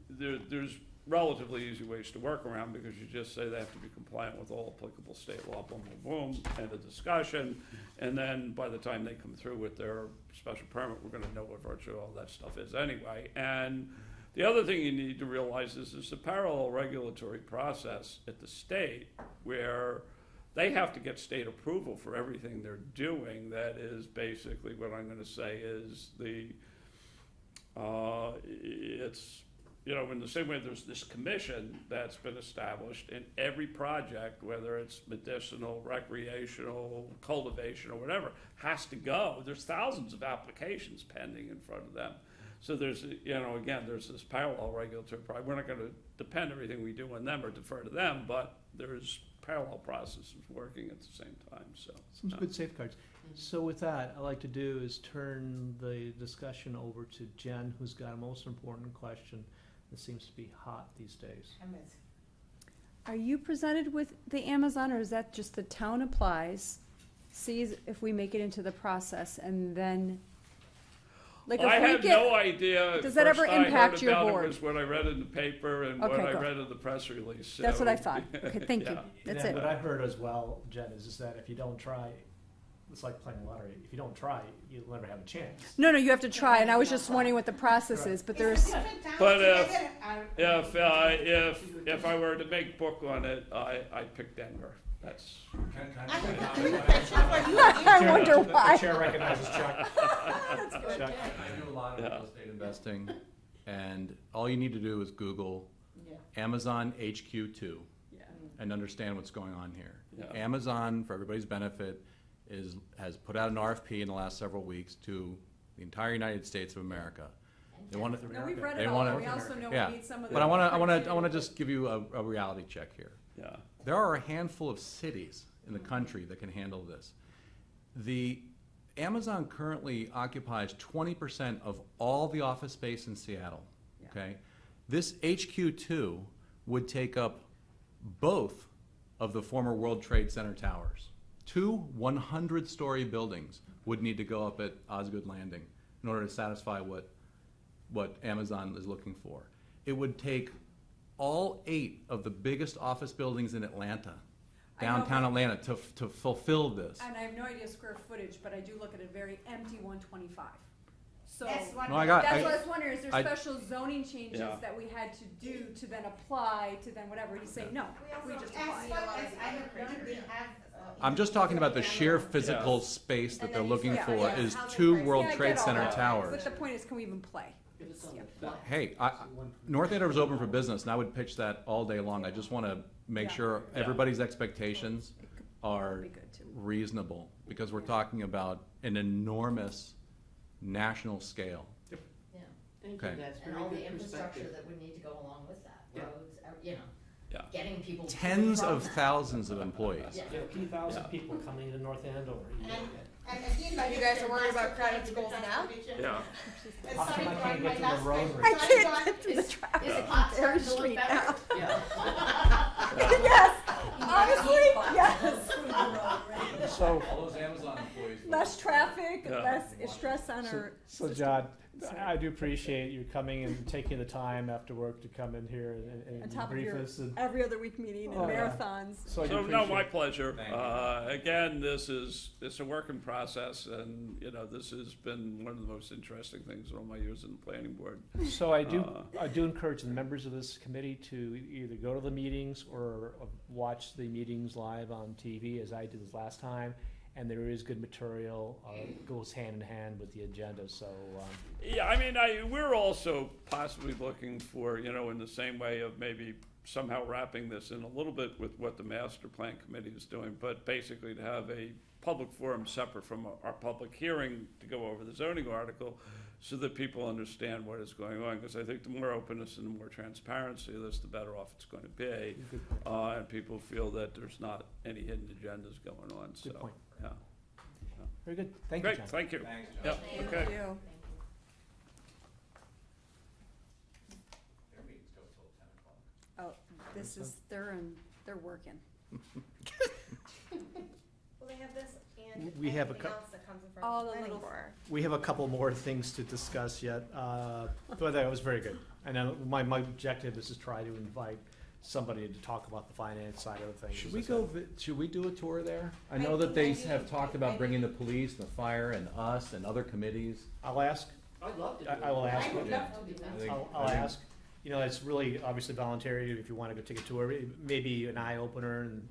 There's relatively easy ways to work around because you just say they have to be compliant with all applicable state law, boom, boom, boom, end of discussion. And then by the time they come through with their special permit, we're gonna know what virtually all that stuff is anyway. And the other thing you need to realize is there's a parallel regulatory process at the state where they have to get state approval for everything they're doing. That is basically what I'm gonna say is it's, you know, in the same way there's this commission that's been established in every project, whether it's medicinal, recreational, cultivation, or whatever, has to go. There's thousands of applications pending in front of them. So there's, you know, again, there's this parallel regulatory process. We're not going to depend everything we do on them or defer to them, but there's parallel processes working at the same time. So Some good safeguards. So with that, I'd like to do is turn the discussion over to Jen, who's got a most important question that seems to be hot these days. Are you presented with the Amazon, or is that just the town applies, sees if we make it into the process, and then, like, if I we have get, no idea. does that ever First I heard impact your about board? It was what I read in the paper and Okay, what I go. read in the press release. That's what I So, thought. Okay, thank you. yeah. That's And it. what I heard as well, Jen, is just that if you don't try, it's like playing lottery. If you don't try, you'll never have a chance. No, you have to try, and I was just wondering what the process is, but there's, But if I were to make book on it, I'd pick Denver. That's I wonder why. The chair recognizes Chuck. Chuck. I do a lot of Yeah. real estate investing, and all you need to do is Google Amazon HQ2 and understand what's going on here. Yeah. Amazon, for everybody's benefit, has put out an RFP in the last several weeks to the entire United States of America. They want to. no, we've read They it all, wanna- and we also know yeah. we need some of the. But I want to just give you a reality check here. yeah. There are a handful of cities in the country that can handle this. The Amazon currently occupies 20% of all the office space in Seattle. Yeah. Okay, this HQ2 would take up both of the former World Trade Center towers. 2 100-story buildings would need to go up at Osgood Landing in order to satisfy what Amazon is looking for. It would take all 8 of the biggest office buildings in Atlanta, I know, downtown but- Atlanta, to fulfill this. And I have no idea square footage, but I do look at a very empty 125. So, That's what. No, I got- that's what I was wondering, is there I- special zoning changes Yeah. that we had to do to then apply to then whatever? He's saying, no, we just As apply. well as I have done, we have. I'm just talking about the sheer physical space that And they're then looking you for say, is how's it 2 priced? World Yeah, I Trade get all Center that. towers. But the point is, can we even play? Hey, North Andover's open for business, and I would pitch that all day long. I just want to make Yeah. sure everybody's expectations are Be good too. reasonable, because we're talking about an enormous national scale. Yeah. Okay. And all the infrastructure that would need to go along with that, roads, you know, Yeah. getting people. to Tens from of that. thousands of employees. Yeah. You know, a few thousand Yeah. people coming to North Andover. And again, But you guys are worried about crowded schools now? Yeah. How come I can't get to the Rotary? I can't get through the traffic Is the on clock Berry starting to look Street better? now. Yes, honestly, yes. So, All those Amazon employees. Less traffic, Yeah. less stress on our. so John, I do appreciate you coming and taking the time after work to come in here On and top of brief your us. And every other week meeting and Oh, yeah. marathons. so I do So, no, appreciate my it. pleasure. Thank you. Again, it's a work in process, and, you know, this has been one of the most interesting things in all my years in the planning board. So I do encourage the members of this committee to either go to the meetings or watch the meetings live on TV, as I did this last time. And there is good material, goes hand in hand with the agenda, so, Yeah, I mean, we're also possibly looking for, you know, in the same way of maybe somehow wrapping this in a little bit with what the master plan committee is doing, but basically to have a public forum separate from our public hearing to go over the zoning article, so that people understand what is going on, because I think the more openness and the more transparency of this, the better off it's going to be. And people feel that there's not any hidden agendas going on, so. Good point. Yeah. Very good. Thank you, Great, John. thank you. Thanks, John. Yep, Thank okay. you. Their meetings go till 10 o'clock. Oh, this is, they're working. Well, they have this and We have a anything cou- else that comes in front All of the the planning little- board. We have a couple more things to discuss yet, but that was very good. And my objective is to try to invite somebody to talk about the finance side of the things. Should we do a tour there? I know that they have talked about bringing the police, the fire, and us, and other committees. I'll ask, I'd love to do I will it. ask. I would Yeah. love to do I that. think- I'll I think- ask. You know, it's really obviously voluntary if you want to go take a tour. It may be an eye opener and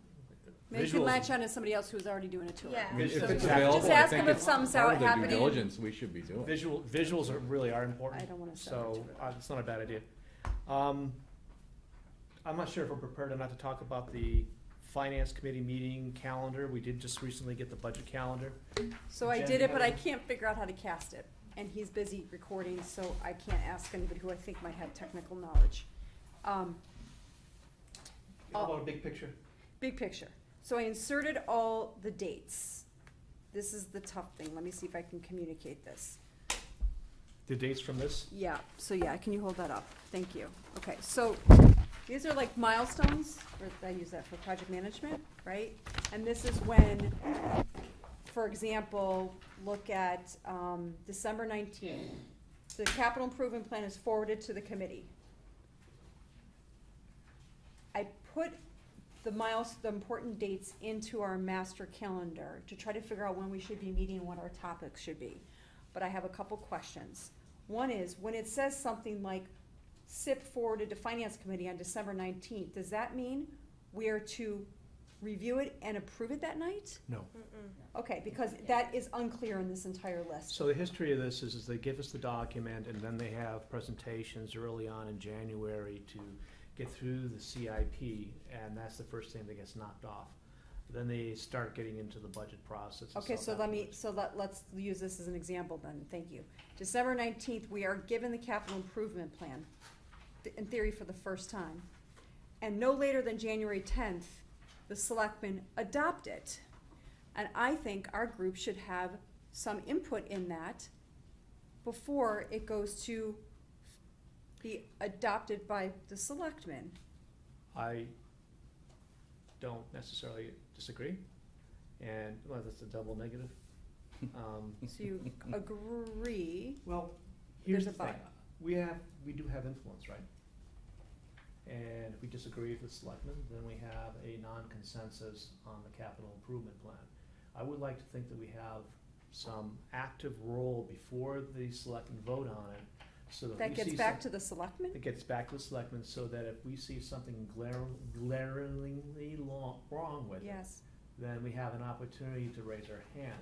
Maybe you can visuals. latch on to somebody else who's already doing a tour. Yeah. I mean, if So it's just available, I ask think them if it's something's part of the due happening. diligence we should be doing. Visuals are important. I don't wanna sell it So to it's not a bad idea. I'm not sure if we're prepared or not to talk about the finance committee meeting calendar. We did just recently get the budget calendar. So I Jen, did it, but I how- can't figure out how to cast it. And he's busy recording, so I can't ask anybody who I think might have technical knowledge. How about a big picture? Big picture. So I inserted all the dates. This is the tough thing. Let me see if I can communicate this. The dates from this? Yeah, so yeah, can you hold that up? Thank you. Okay, so these are like milestones, or I use that for project management, right? And this is when, for example, look at December 19th. The capital improvement plan is forwarded to the committee. I put the important dates into our master calendar to try to figure out when we should be meeting and what our topics should be. But I have a couple questions. One is, when it says something like SIP forwarded to Finance Committee on December 19th, does that mean we are to review it and approve it that night? No. Okay, because that is unclear in this entire list. So the history of this is they give us the document and then they have presentations early on in January to get through the CIP, and that's the first thing that gets knocked off. Then they start getting into the budget process. and Okay, stuff afterwards. let's use this as an example then, thank you. December 19th, we are given the capital improvement plan, in theory for the first time. And no later than January 10th, the selectmen adopt it. And I think our group should have some input in that before it goes to be adopted by the selectmen. I don't necessarily disagree, and, well, that's a double negative. So you agree, Well, here's There's the a thing, but. we do have influence, right? And if we disagree with the selectmen, then we have a non-consensus on the capital improvement plan. I would like to think that we have some active role before the selectmen vote on it, so that that we gets see back some- to the selectmen? It gets back to the selectmen, so that if we see something glaringly wrong with it, Yes. then we have an opportunity to raise our hand.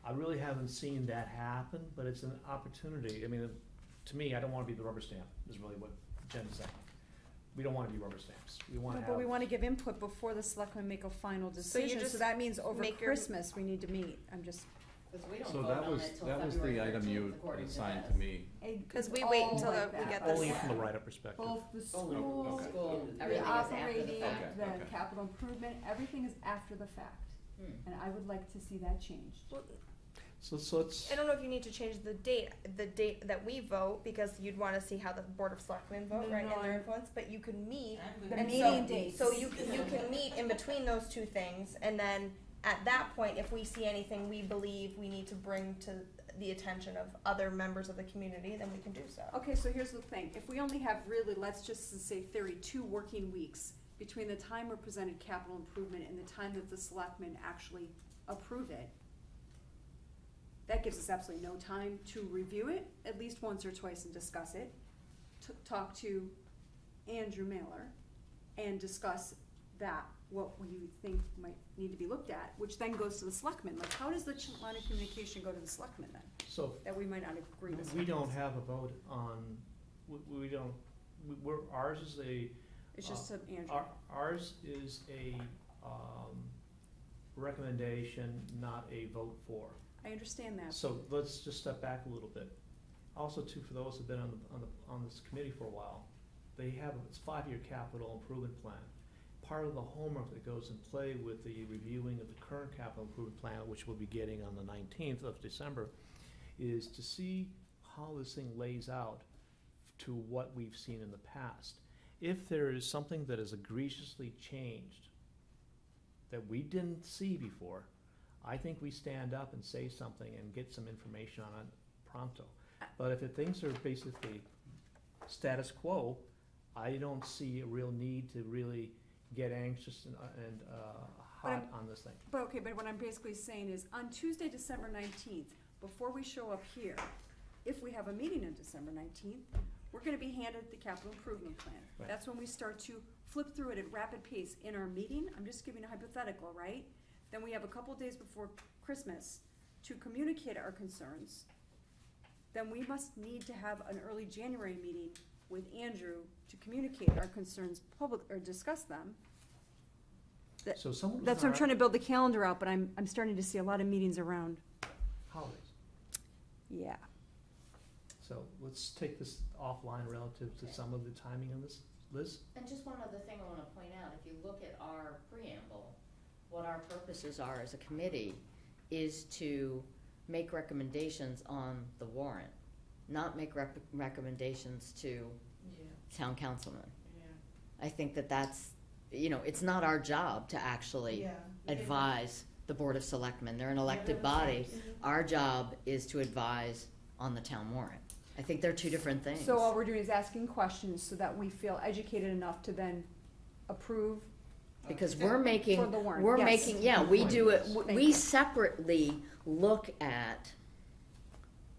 I really haven't seen that happen, but it's an opportunity. I mean, to me, I don't wanna be the rubber stamp, is really what Jen's saying. We don't wanna be rubber stamps. We wanna No, have. but we wanna give input before the selectmen make a final So you decision, so just that means over make your- Christmas, we need to meet. I'm just, Because we don't So vote that on was, it till that was February the item 13th, you according assigned this. to me. Because we wait until all we like get that. this. Only from the write-up perspective. Both the Only school, school, the everything is after the operating, fact. the Okay. capital improvement, everything is after the fact. Hmm. And I would like to see that changed. So it's, I don't know if you need to change the date that we vote, because you'd wanna see how the Board of Selectmen vote, No, right, no, and their I'm- influence, but you can meet. I'm good The with And meeting so- dates. So you can meet in between those two things, and then at that point, if we see anything we believe we need to bring to the attention of other members of the community, then we can do so. Okay, so here's the thing, if we only have really, let's just say theory, 2 working weeks between the time we're presented capital improvement and the time that the selectmen actually approve it, that gives us absolutely no time to review it, at least once or twice and discuss it, talk to Andrew Mailer and discuss that, what you think might need to be looked at, which then goes to the selectmen. Like, how does the line of communication go to the selectmen then? so That we might not agree with. we don't have a vote on, we don't, ours is a, It's just to Andrew. ours is a, recommendation, not a vote for. I understand that. So let's just step back a little bit. Also, too, for those who've been on this committee for a while, they have a 5-year capital improvement plan. Part of the homework that goes in play with the reviewing of the current capital improvement plan, which we'll be getting on the 19th of December, is to see how this thing lays out to what we've seen in the past. If there is something that is egregiously changed that we didn't see before, I think we stand up and say something and get some information on it pronto. But if things are basically status quo, I don't see a real need to really get anxious and hot on this thing. But okay, but what I'm basically saying is, on Tuesday, December 19th, before we show up here, if we have a meeting on December 19th, we're gonna be handed the capital improvement plan. Right. That's when we start to flip through it at rapid pace. In our meeting, I'm just giving a hypothetical, right? Then we have a couple days before Christmas to communicate our concerns. Then we must need to have an early January meeting with Andrew to communicate our concerns or discuss them. So someone. That's why I'm trying to build the calendar out, but I'm starting to see a lot of meetings around. Holidays. Yeah. So let's take this offline relative to some of the timing on this. Liz? And just one other thing I want to point out, if you look at our preamble, what our purposes are as a committee is to make recommendations on the warrant, not make recommendations to town councilmen. I think that's, it's not our job to actually advise the Board of Selectmen. They're an elected body. Our job is to advise on the town warrant. I think they're two different things. So all we're doing is asking questions so that we feel educated enough to then approve. Because we're making, For the warrant, we're yes. making, yeah, we do it, Thank we you. separately look at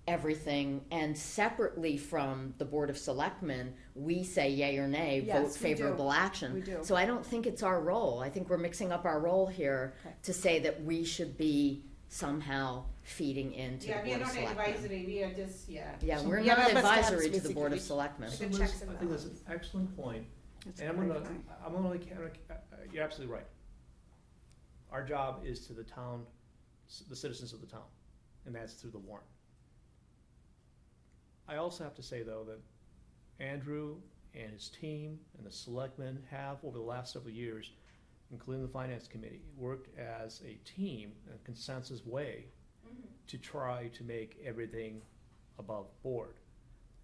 everything, and separately from the Board of Selectmen, we say yay or nay, Yes, vote we do. favorable action. We do. So I don't think it's our role. I think we're mixing up our role here Okay. to say that we should be somehow feeding into the Yeah, we are Board of not Selectmen. advisory, we are just, Yeah, So- we're Yeah, not rubber advisory stamps, to the Board of basically. Selectmen. So The Liz, checks and I think that's an excellent point. That's And a great point. I'm gonna, you're absolutely right. Our job is to the town, the citizens of the town, and that's through the warrant. I also have to say, though, that Andrew and his team and the selectmen have, over the last several years, including the finance committee, worked as a team in a consensus way to try to make everything above board.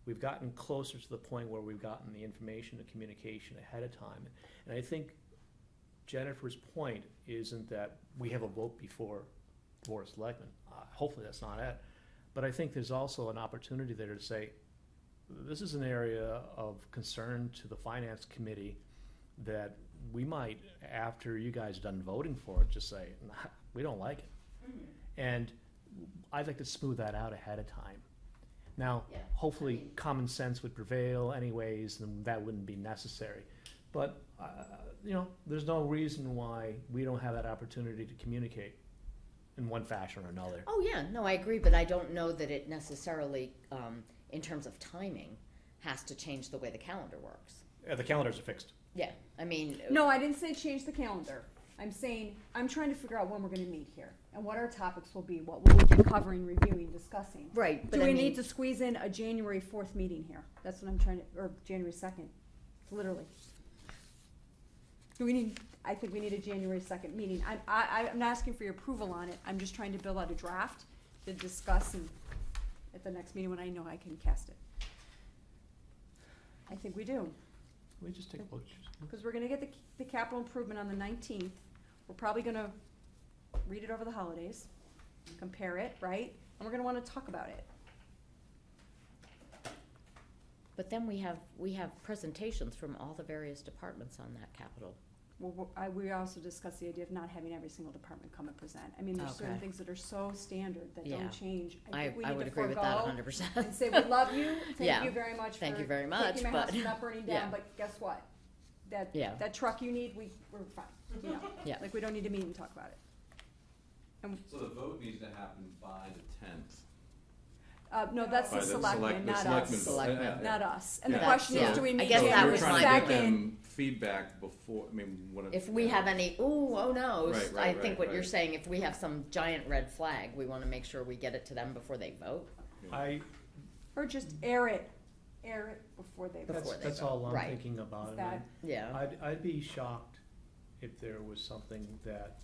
We've gotten closer to the point where we've gotten the information and communication ahead of time. And I think Jennifer's point isn't that we have a vote before Board of Selectmen. Hopefully that's not it. But I think there's also an opportunity there to say, this is an area of concern to the finance committee that we might, after you guys are done voting for it, just say, nah, we don't like it. And I'd like to smooth that out ahead of time. Now, Yeah, hopefully common sense would prevail anyways, and that wouldn't be necessary. But, there's no reason why we don't have that opportunity to communicate in one fashion or another. Oh, yeah, no, I agree, but I don't know that it necessarily, in terms of timing, has to change the way the calendar works. The calendars are fixed. Yeah, I mean. No, I didn't say change the calendar. I'm saying, I'm trying to figure out when we're gonna meet here, and what our topics will be, what we'll be covering, reviewing, discussing. Right, but Do I we mean. need to squeeze in a January 4th meeting here? That's what I'm trying to, or January 2nd, literally. I think we need a January 2nd meeting. I'm not asking for your approval on it, I'm just trying to build out a draft to discuss at the next meeting when I know I can cast it. I think we do. We just take a look. Because we're gonna get the capital improvement on the 19th. We're probably gonna read it over the holidays, compare it, right? And we're gonna wanna talk about it. But then we have presentations from all the various departments on that capital. We also discussed the idea of not having every single department come and present. I mean, there's certain Okay. things that are so standard that Yeah. don't change. I think we would need to agree with that forego 100%. and say, we love you, Yeah. thank you very much for Thank you very much, taking my house but- from not burning yeah. down, but guess what? Yeah. That truck you need, we're fine, you know? Yeah. Like, we don't need to meet and talk about it. So the vote needs to happen by the 10th. No, that's the selectmen, not us. Selectmen. Not us. And the Yeah. question is, Yeah. do we I meet guess that January was We're my- trying to give 2nd? them feedback before, I mean, what. If we have any, oh no's, Right, right, I think what right, you're right. saying, if we have some giant red flag, we wanna make sure we get it to them before they vote. I Or just air it before they vote. That's all I'm Right. thinking about. Is and that- Yeah. I'd be shocked if there was something that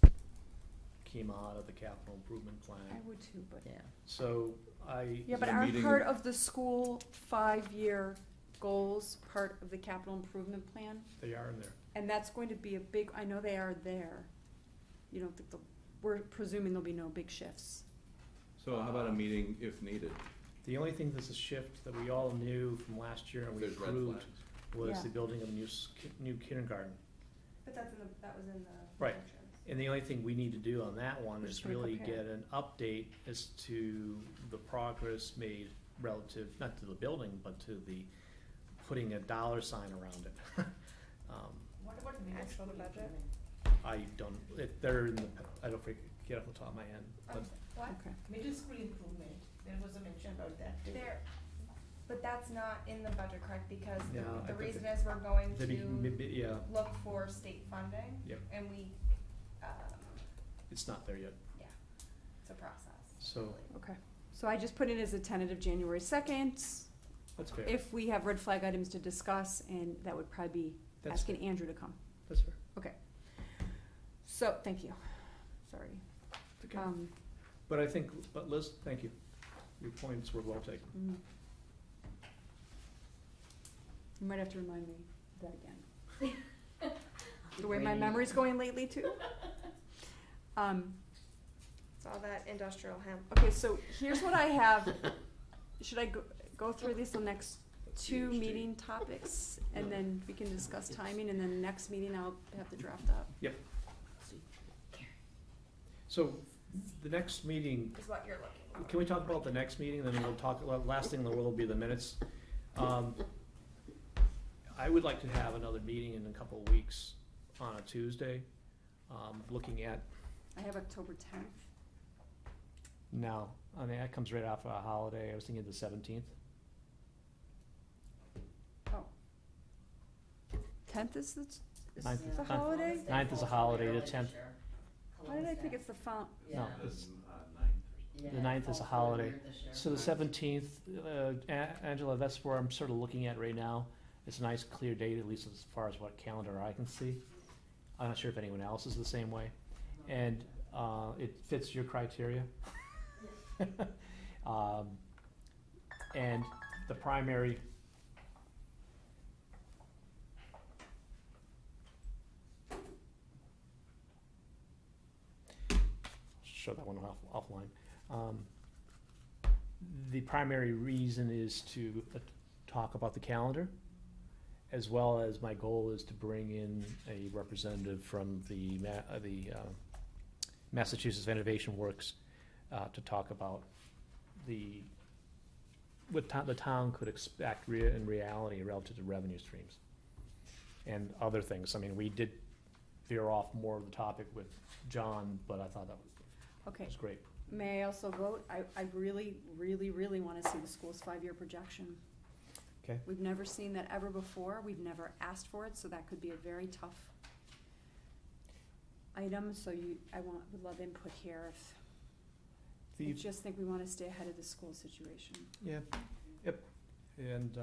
came out of the capital improvement I plan. would too, but. Yeah. So Yeah, but there a aren't meeting- part of the school 5-year goals part of the capital improvement plan? they are in there. And that's going to be a big, I know they are there. You don't think we're presuming there'll be no big shifts. So how about a meeting if needed? The only thing that's a shift that we all knew from last year and If we there's red approved flags. was Yeah. the building of a new kindergarten. But that was in the Right. projections. And the only thing we need to do on that one We're is just gonna really compare. get an update as to the progress made relative, not to the building, but to the putting a dollar sign around it. What Actual budget. I don't, they're in the, I don't forget off the top of my head, but What? Okay. Middle school improvement, there was a mention about that too. There, but that's not in the budget, correct? Because No, I the think reason is we're going maybe, to yeah, look for state funding. Yep. And it's not there yet, it's a process. so Okay. So I just put it as a tentative January 2nd. that's fair. If we have red flag items to discuss, and that would probably be That's asking Andrew to come. That's fair. So, thank you. Sorry. It's okay. Um, But Liz, thank you. Your points were well taken. mm. You might have to remind me of that again. The way my memory's going lately too. It's all that industrial hemp. Okay, so here's what I have. Should I go through these the next two PhD. meeting topics, and then we can discuss timing, and then the next meeting I'll have the draft up? So the next meeting, Is what you're looking for. can we talk about the next meeting, then we'll talk, last thing in the world will be the minutes. I would like to have another meeting in a couple of weeks on a Tuesday, looking at, I have October 10th. no, I mean, that comes right after a holiday, I was thinking the 17th. Oh. 10th is Ninth- the holiday? 9th is a holiday, the 10th, Why did I think it's the no, Yeah. it's, Yeah, the 9th is a falls really holiday. weird this year. So the 17th, Angela, that's where I'm sort of looking at right now. It's a nice clear date, at least as far as what calendar I can see. I'm not sure if anyone else is the same way. And it fits your criteria. And the primary, show that one offline. The primary reason is to talk about the calendar, as well as my goal is to bring in a representative from the Massachusetts Innovation Works to talk about what the town could expect in reality relative to revenue streams and other things. I mean, we did veer off more of the topic with John, but I thought that Okay, was great. may I also vote? I really, really, really wanna see the school's 5-year projection. Okay. We've never seen that ever before, we've never asked for it, so that could be a very tough item, so would love input here if, I just think we wanna stay ahead of the school situation. Yeah, yep, and,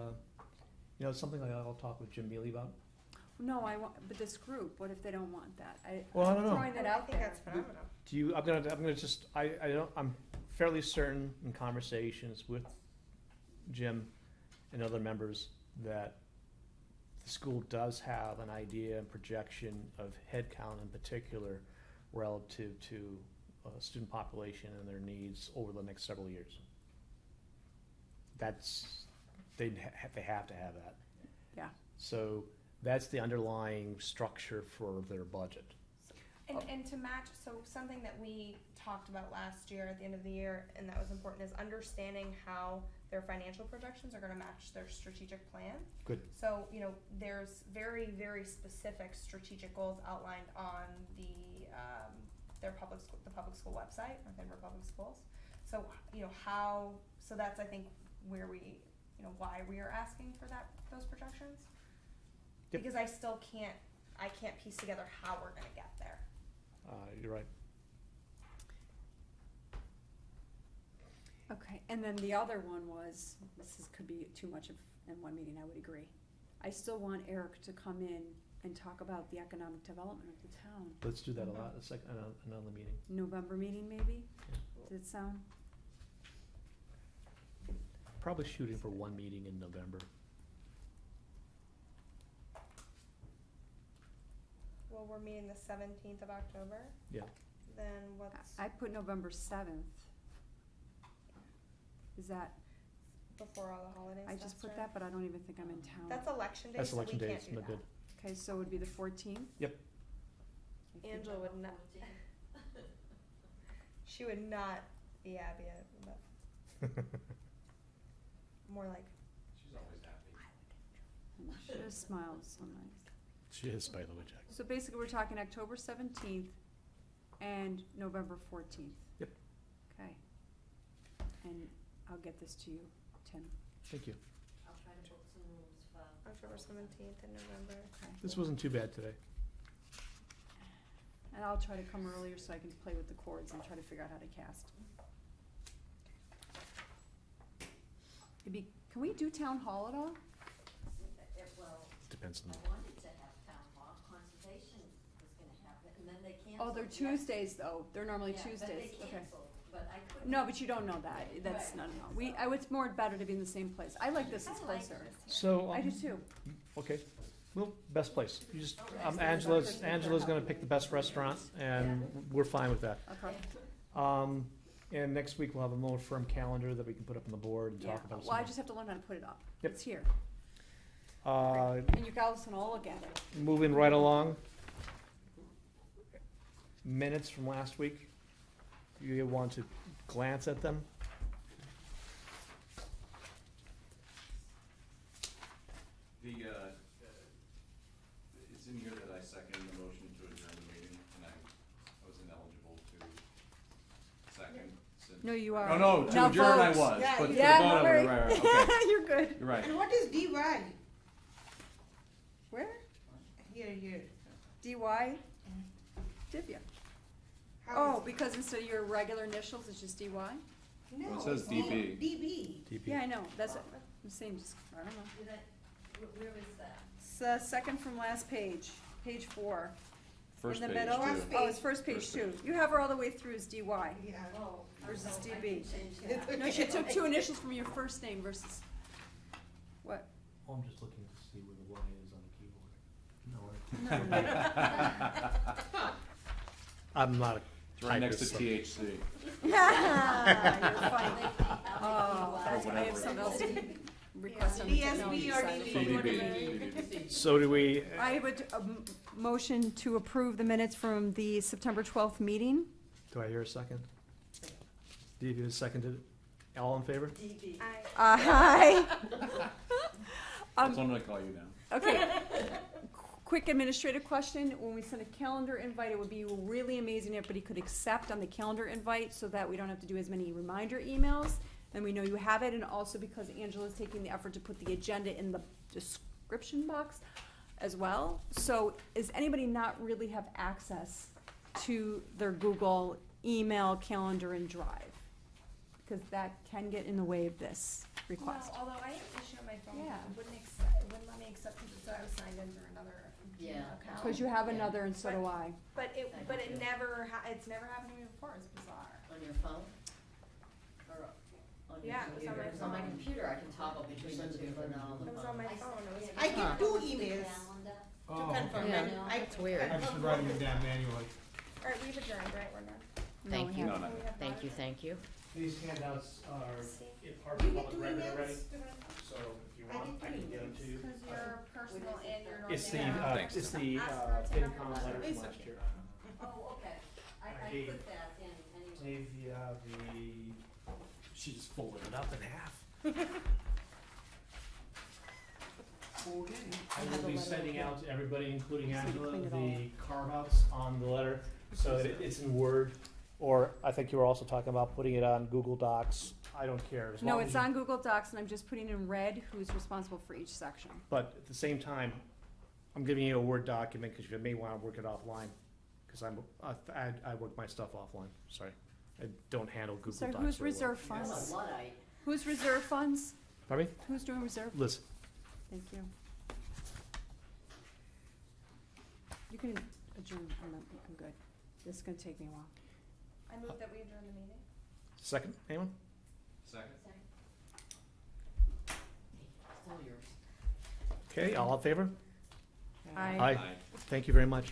it's something I'll talk with Jim Mealy about. No, but this group, what if they don't want that? Well, I don't know. I'm throwing that I out think there. that's phenomenal. Do you, I'm gonna just, I'm fairly certain in conversations with Jim and other members that the school does have an idea and projection of headcount in particular relative to student population and their needs over the next several years. They have to have that. Yeah. So that's the underlying structure for their budget. And to match, so something that we talked about last year at the end of the year, and that was important, is understanding how their financial projections are gonna match their strategic plan. Good. So, there's very, very specific strategic goals outlined on the public school website, North Andover Public Schools. So, so that's, I think, where we, why we are asking for those projections. Yep. Because I still can't piece together how we're gonna get there. You're right. Okay, and then the other one was, could be too much in one meeting, I would agree. I still want Eric to come in and talk about the economic development of the town. Let's do that another meeting. November meeting, maybe? Does it sound? Probably shooting for one meeting in November. Well, we're meeting the 17th of October. Yeah. Then what's I put November 7th. Is that, before all the holidays? I just put that, but I don't even think I'm in town. That's election day, That's so election we day, can't it's do not that. good. Okay, so it would be the 14th? Yep. Angela would not. She would not be happy, but more like. She's always happy. She just smiles so nice. She is, by the way, Jack. So basically, we're talking October 17th and November 14th. Yep. Okay. And I'll get this to you, Tim. Thank you. I'll try to book some rooms for. October 17th in November. Okay. This wasn't too bad today. And I'll try to come earlier so I can play with the chords and try to figure out how to cast. Can we do town hall at all? Well, Depends on. I wanted to have town hall, conservation was gonna have it, and then they canceled. Oh, they're yes- Tuesdays though. They're normally Yeah, Tuesdays. but they Okay. canceled, but I couldn't. No, but you don't know that. That's, no, no, no. It's more better to be in the same place. I like this, it's I like closer. this. So, I do too. okay, well, best place. You just, Angela's gonna pick the best restaurant, and we're fine with that. Okay. And next week we'll have a more firm calendar that we can put up on the board and Yeah. talk about. Well, I some- just have to learn how to put it up. Yep. It's here. Uh, And you guys can all look at it. moving right along. Minutes from last week. You want to glance at them? It's in here that I second the motion to adjourn the meeting, and I was ineligible to second since. No, you are. Oh, no, to Now adjourn I vote. was, Yeah, but to the Yeah, vote I no was, worry. right, okay, You're good. you're right. And what is DY? Where? Here. DY? Divya. How Oh, is- because instead of your regular initials, it's just DY? No, Well, it says it's DB. DB. TP. Yeah, I know. That's the same, just, I don't know. Did where is that? It's second from last page, page 4. First In the page, middle. too. Oh, it's first page First too. You have her all the way through as DY. Yeah. Oh. Versus so I DB. can change that. No, she took 2 initials from your first name versus, what? Oh, I'm just looking to see where the Y is on the keyboard. No. I'm not a It's right next to typist, so- THC. You're funny. Oh, Or that's, I whatever have it something else is. to request on the DSB technology or side. DB? So do we, I would, motion to approve the minutes from the September 12th meeting. do I hear a second? Dave, you seconded it? All in favor? DB. Aye. That's what I'm gonna call you now. Okay. Quick administrative question. When we send a calendar invite, it would be really amazing if everybody could accept on the calendar invite so that we don't have to do as many reminder emails. And we know you have it, and also because Angela's taking the effort to put the agenda in the description box as well. So does anybody not really have access to their Google email, calendar, and Drive? Because that can get in the way of this request. No, although I have issue on my phone, Yeah. it wouldn't let me accept because it said I was signed in through another Yeah. account. Because you have another, and so do I. But it it's never happened to me before. It's bizarre. On your phone? Or on your Yeah, it was on computer? my It's on my phone. computer, I can toggle between the two, but not on the It was phone. on my phone. It was. I get 2 emails Oh, to confirm. Yeah. and I- That's weird. I just writing them down manually. All right, we've adjourned. Right, we're done. Thank we you. haven't. No, no. We have Thank not you, adjourned. thank you. These handouts are See? part You of the get 2 public record already, emails? so if you I want, get I can 2 get them to you. Because your personal and your North It's the, Andover. Thanks. it's the Ask for it to FinCom come letter It's from last okay. year. Oh, okay. I Dave. put that in anyway. Dave, you have the, she just folded it up in half. Okay. I will be sending out to everybody, including Just need to Angela, clean it the carve-outs on the letter, so it's in Word. Or I think you were also talking about putting it on Google Docs. I don't care, as No, long as it's you- on Google Docs, and I'm just putting in red who's responsible for each section. But at the same time, I'm giving you a Word document, because you may wanna work it offline, because I work my stuff offline, sorry. I don't handle Google So Docs who's very well. reserve That's funds? a Luddite. Who's reserve funds? Pardon me? Who's doing reserve? Liz? Thank you. You can adjourn, I'm good. This is gonna take me a while. I move that we adjourn the meeting. Second, anyone? It's all yours. Okay, all in favor? Aye. Aye. Thank you very much.